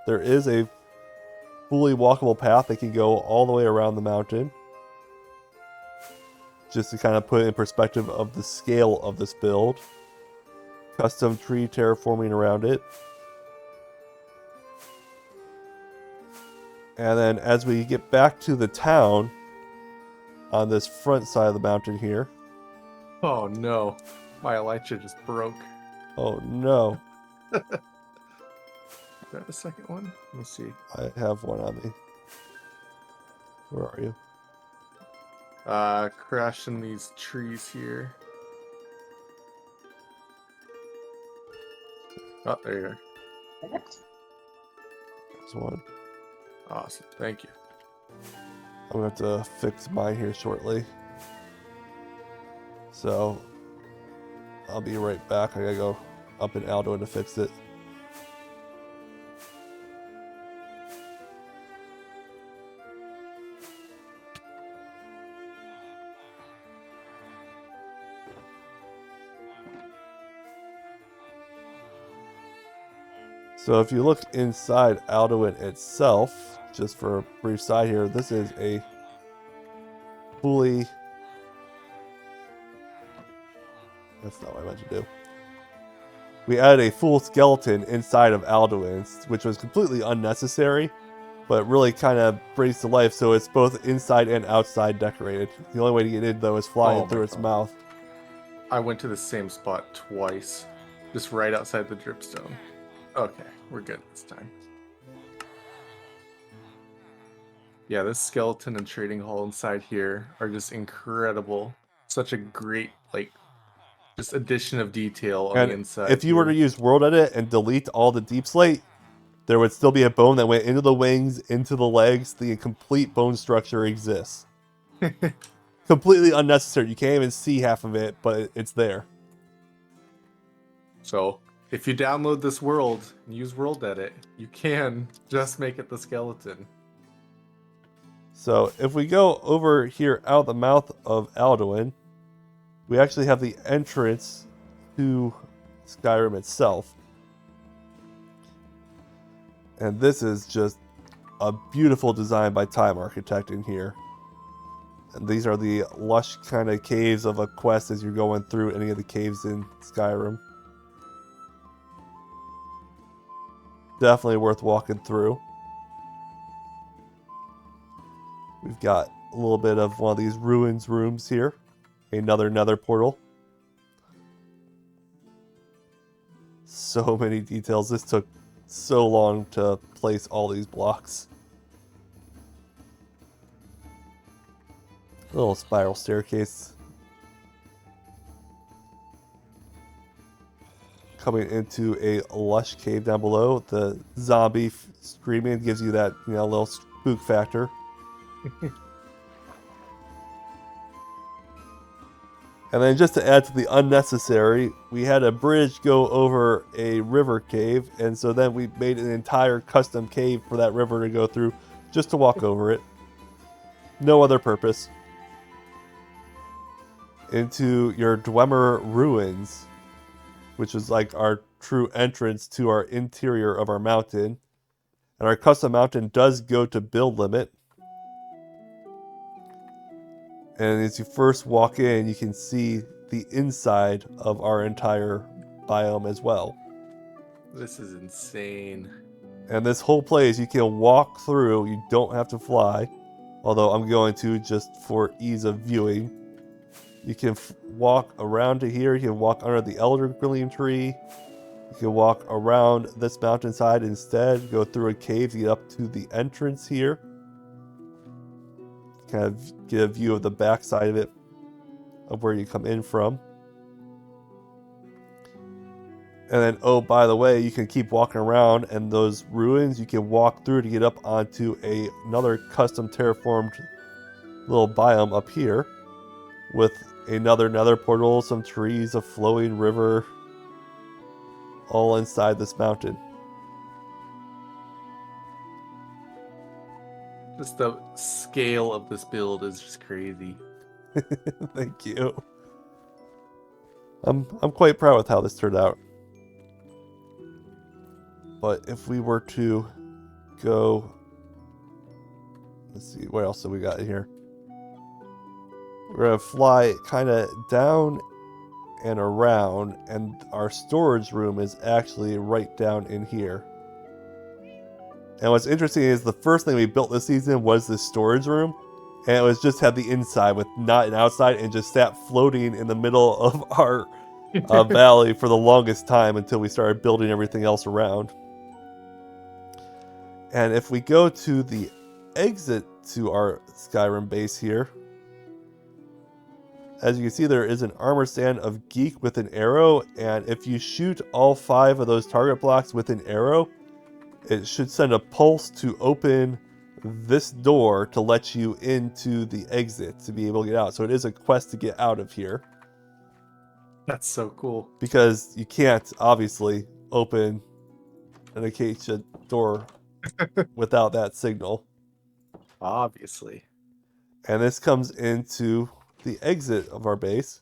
there is a fully walkable path that can go all the way around the mountain, just to kind of put it in perspective of the scale of this build. Custom tree terraforming around it. And then as we get back to the town, on this front side of the mountain here. Oh no, my elytra just broke. Oh no. Grab a second one. Let me see. I have one on me. Where are you? Crashing these trees here. Oh, there you are. There's one. Awesome, thank you. I'm going to have to fix mine here shortly. So, I'll be right back. I gotta go up in Alduin to fix it. So if you look inside Alduin itself, just for a brief side here, this is a fully... That's not what I meant to do. We added a full skeleton inside of Alduin, which was completely unnecessary, but really kind of brings to life, so it's both inside and outside decorated. The only way to get in, though, is flying through its mouth. I went to the same spot twice, just right outside the dripstone. Okay, we're good this time. Yeah, this skeleton and trading hall inside here are just incredible. Such a great, like, just addition of detail on the inside. If you were to use World Edit and delete all the deep slate, there would still be a bone that went into the wings, into the legs. The complete bone structure exists. Completely unnecessary. You can't even see half of it, but it's there. So, if you download this world and use World Edit, you can just make it the skeleton. So if we go over here out the mouth of Alduin, we actually have the entrance to Skyrim itself. And this is just a beautiful design by Time Architect in here. And these are the lush kind of caves of a quest as you're going through any of the caves in Skyrim. Definitely worth walking through. We've got a little bit of one of these ruins rooms here. Another nether portal. So many details. This took so long to place all these blocks. A little spiral staircase. Coming into a lush cave down below. The zombie screaming gives you that, little spook factor. And then just to add to the unnecessary, we had a bridge go over a river cave, and so then we made an entire custom cave for that river to go through just to walk over it. No other purpose. Into your Dwemer Ruins, which is like our true entrance to our interior of our mountain. And our custom mountain does go to build limit. And as you first walk in, you can see the inside of our entire biome as well. This is insane. And this whole place you can walk through, you don't have to fly. Although I'm going to just for ease of viewing. You can walk around to here, you can walk under the elder grilling tree. You can walk around this mountainside instead, go through a cave to get up to the entrance here. Kind of get a view of the backside of it, of where you come in from. And then, oh, by the way, you can keep walking around, and those ruins you can walk through to get up onto another custom terraformed little biome up here with another nether portal, some trees, a flowing river, all inside this mountain. Just the scale of this build is just crazy. Thank you. I'm quite proud with how this turned out. But if we were to go, let's see, what else have we got here? We're gonna fly kind of down and around, and our storage room is actually right down in here. And what's interesting is the first thing we built this season was this storage room, and it was just had the inside with not an outside, and just sat floating in the middle of our valley for the longest time until we started building everything else around. And if we go to the exit to our Skyrim base here, as you can see, there is an armor stand of Geek with an arrow, and if you shoot all 5 of those target blocks with an arrow, it should send a pulse to open this door to let you into the exit to be able to get out. So it is a quest to get out of here. That's so cool. Because you can't, obviously, open an acacia door without that signal. Obviously. And this comes into the exit of our base,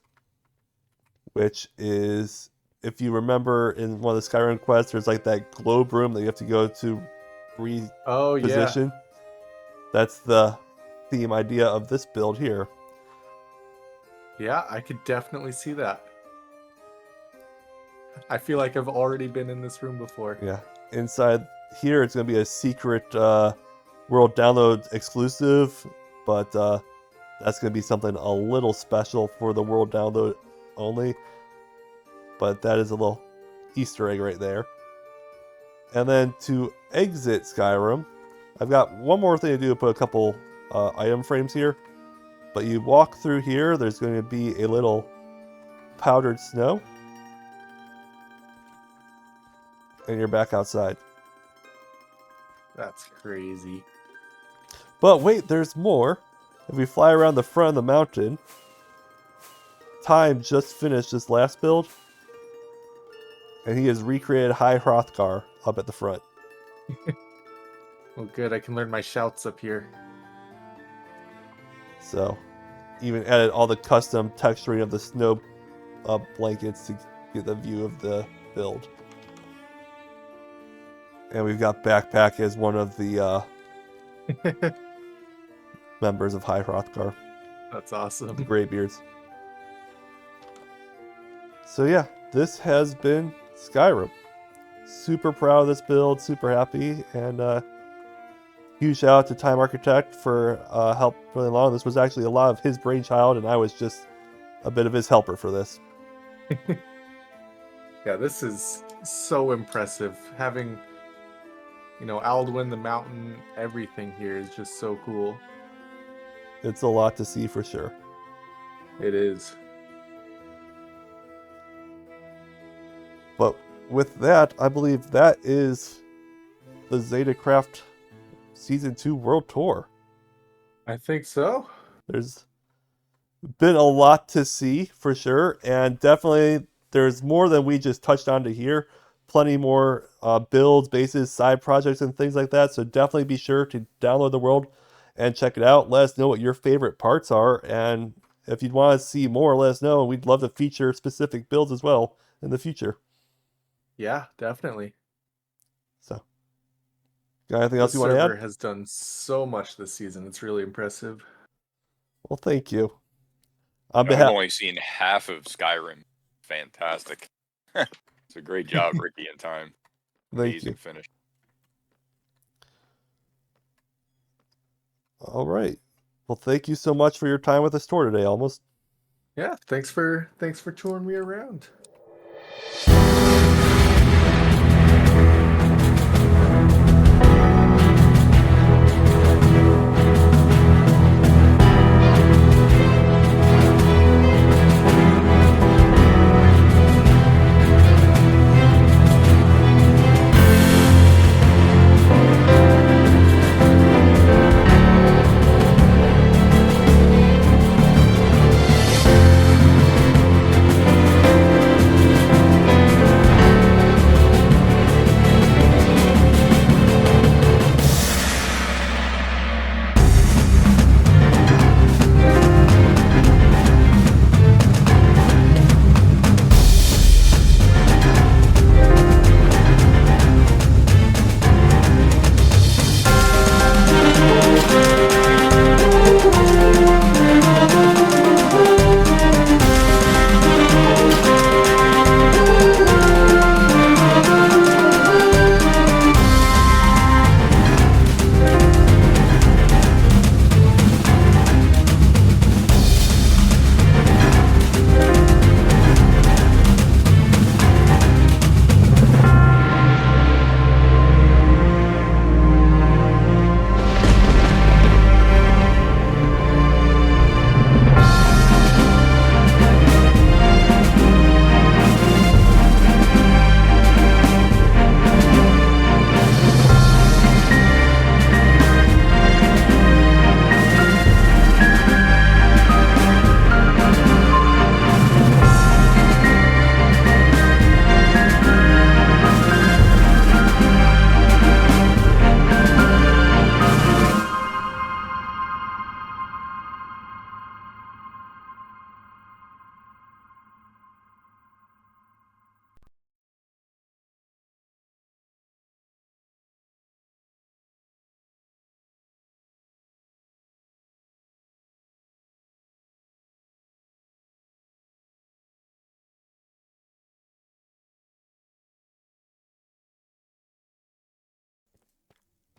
which is, if you remember in one of the Skyrim quests, there's like that globe room that you have to go to reposition. Oh, yeah. That's the theme idea of this build here. Yeah, I could definitely see that. I feel like I've already been in this room before. Yeah. Inside here, it's going to be a secret world download exclusive, but that's going to be something a little special for the world download only. But that is a little Easter egg right there. And then to exit Skyrim, I've got one more thing to do to put a couple item frames here. But you walk through here, there's going to be a little powdered snow. And you're back outside. That's crazy. But wait, there's more. If we fly around the front of the mountain, Time just finished this last build, and he has recreated High Hrothgar up at the front. Well, good. I can learn my shouts up here. So, even added all the custom texturing of the snow blankets to get the view of the build. And we've got Backpack as one of the members of High Hrothgar, That's awesome. the Greybeards. So yeah, this has been Skyrim. Super proud of this build, super happy, and huge shout out to Time Architect for help really long. This was actually a lot of his brainchild, and I was just a bit of his helper for this. Yeah, this is so impressive. Having, Alduin, the mountain, everything here is just so cool. It's a lot to see for sure. It is. But with that, I believe that is the ZetaCraft Season 2 World Tour. I think so. There's been a lot to see for sure, and definitely there's more than we just touched on to here. Plenty more builds, bases, side projects, and things like that. So definitely be sure to download the world and check it out. Let us know what your favorite parts are, and if you'd want to see more, let us know. We'd love to feature specific builds as well in the future. Yeah, definitely. So, got anything else The you want to server add? has done so much this season. It's really impressive. Well, thank you. On I've behalf, only seen half of Skyrim. Fantastic. It's a great job, Ricky and Time. thank Amazing you. finish. All right. Well, thank you so much for your time with us tour today, Almost. Yeah, thanks for touring me around.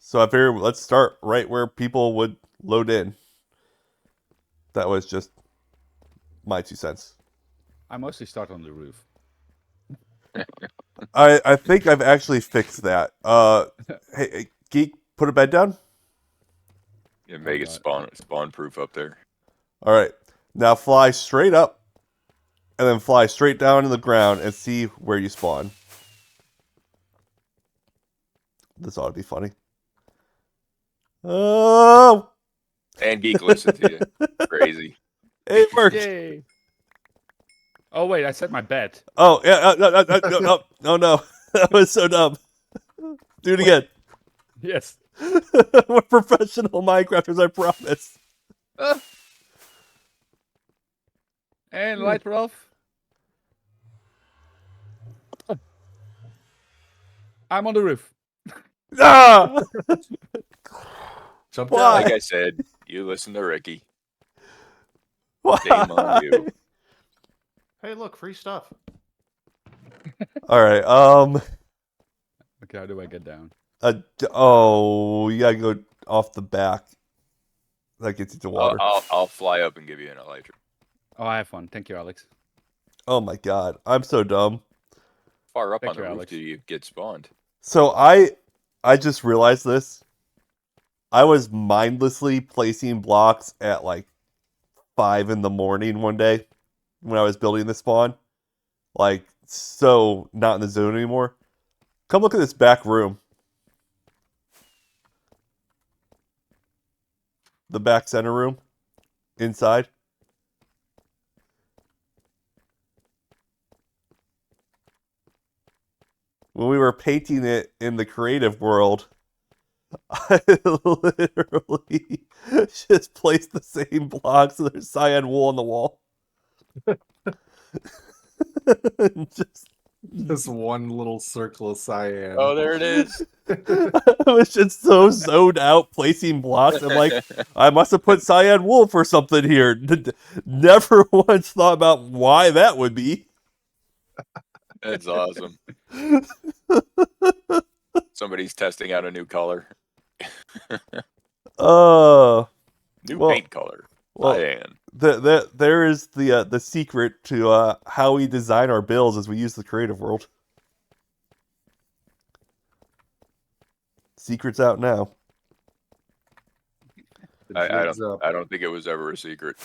So I figured let's start right where people would load in. That was just my 2 cents. I mostly start on the roof. I think I've actually fixed that. Hey, Geek, put a bed down. Yeah, make it spawn proof up there. All right. Now fly straight up and then fly straight down to the ground and see where you spawn. This ought to be funny. Oh! And Geek listened to you. Crazy. It worked. Yay! Oh wait, I said my bet. Oh, yeah. No. That was so dumb. Do it again. Yes. We're professional Minecrafters, I promise. And light her off. I'm on the roof. Ah! Jump Why? down. Like I said, you listen to Ricky. Why? Shame on you. Hey, look, free stuff. All right. Okay, how do I get down? Oh, you gotta go off the back. That gets you to water. I'll fly up and give you an elytra. Oh, I have fun. Thank you, Alex. Oh my god, I'm so dumb. Far up Thank on the you, roof Alex. do you get spawned? So I just realized this. I was mindlessly placing blocks at like 5 in the morning one day when I was building the spawn. Like, so not in the zone anymore. Come look at this back room. The back center room. Inside. When we were painting it in the creative world, I literally just placed the same blocks. There's cyan wool on the wall. Just, Just one little circle of cyan. Oh, there it is. I was just so zoned out placing blocks. I'm like, I must have put cyan wool for something here. Never once thought about why that would be. That's awesome. Somebody's testing out a new color. New well, paint color. well, Cyan. there is the secret to how we design our builds as we use the creative world. Secret's out now. The jig's up. I don't think it was ever a secret.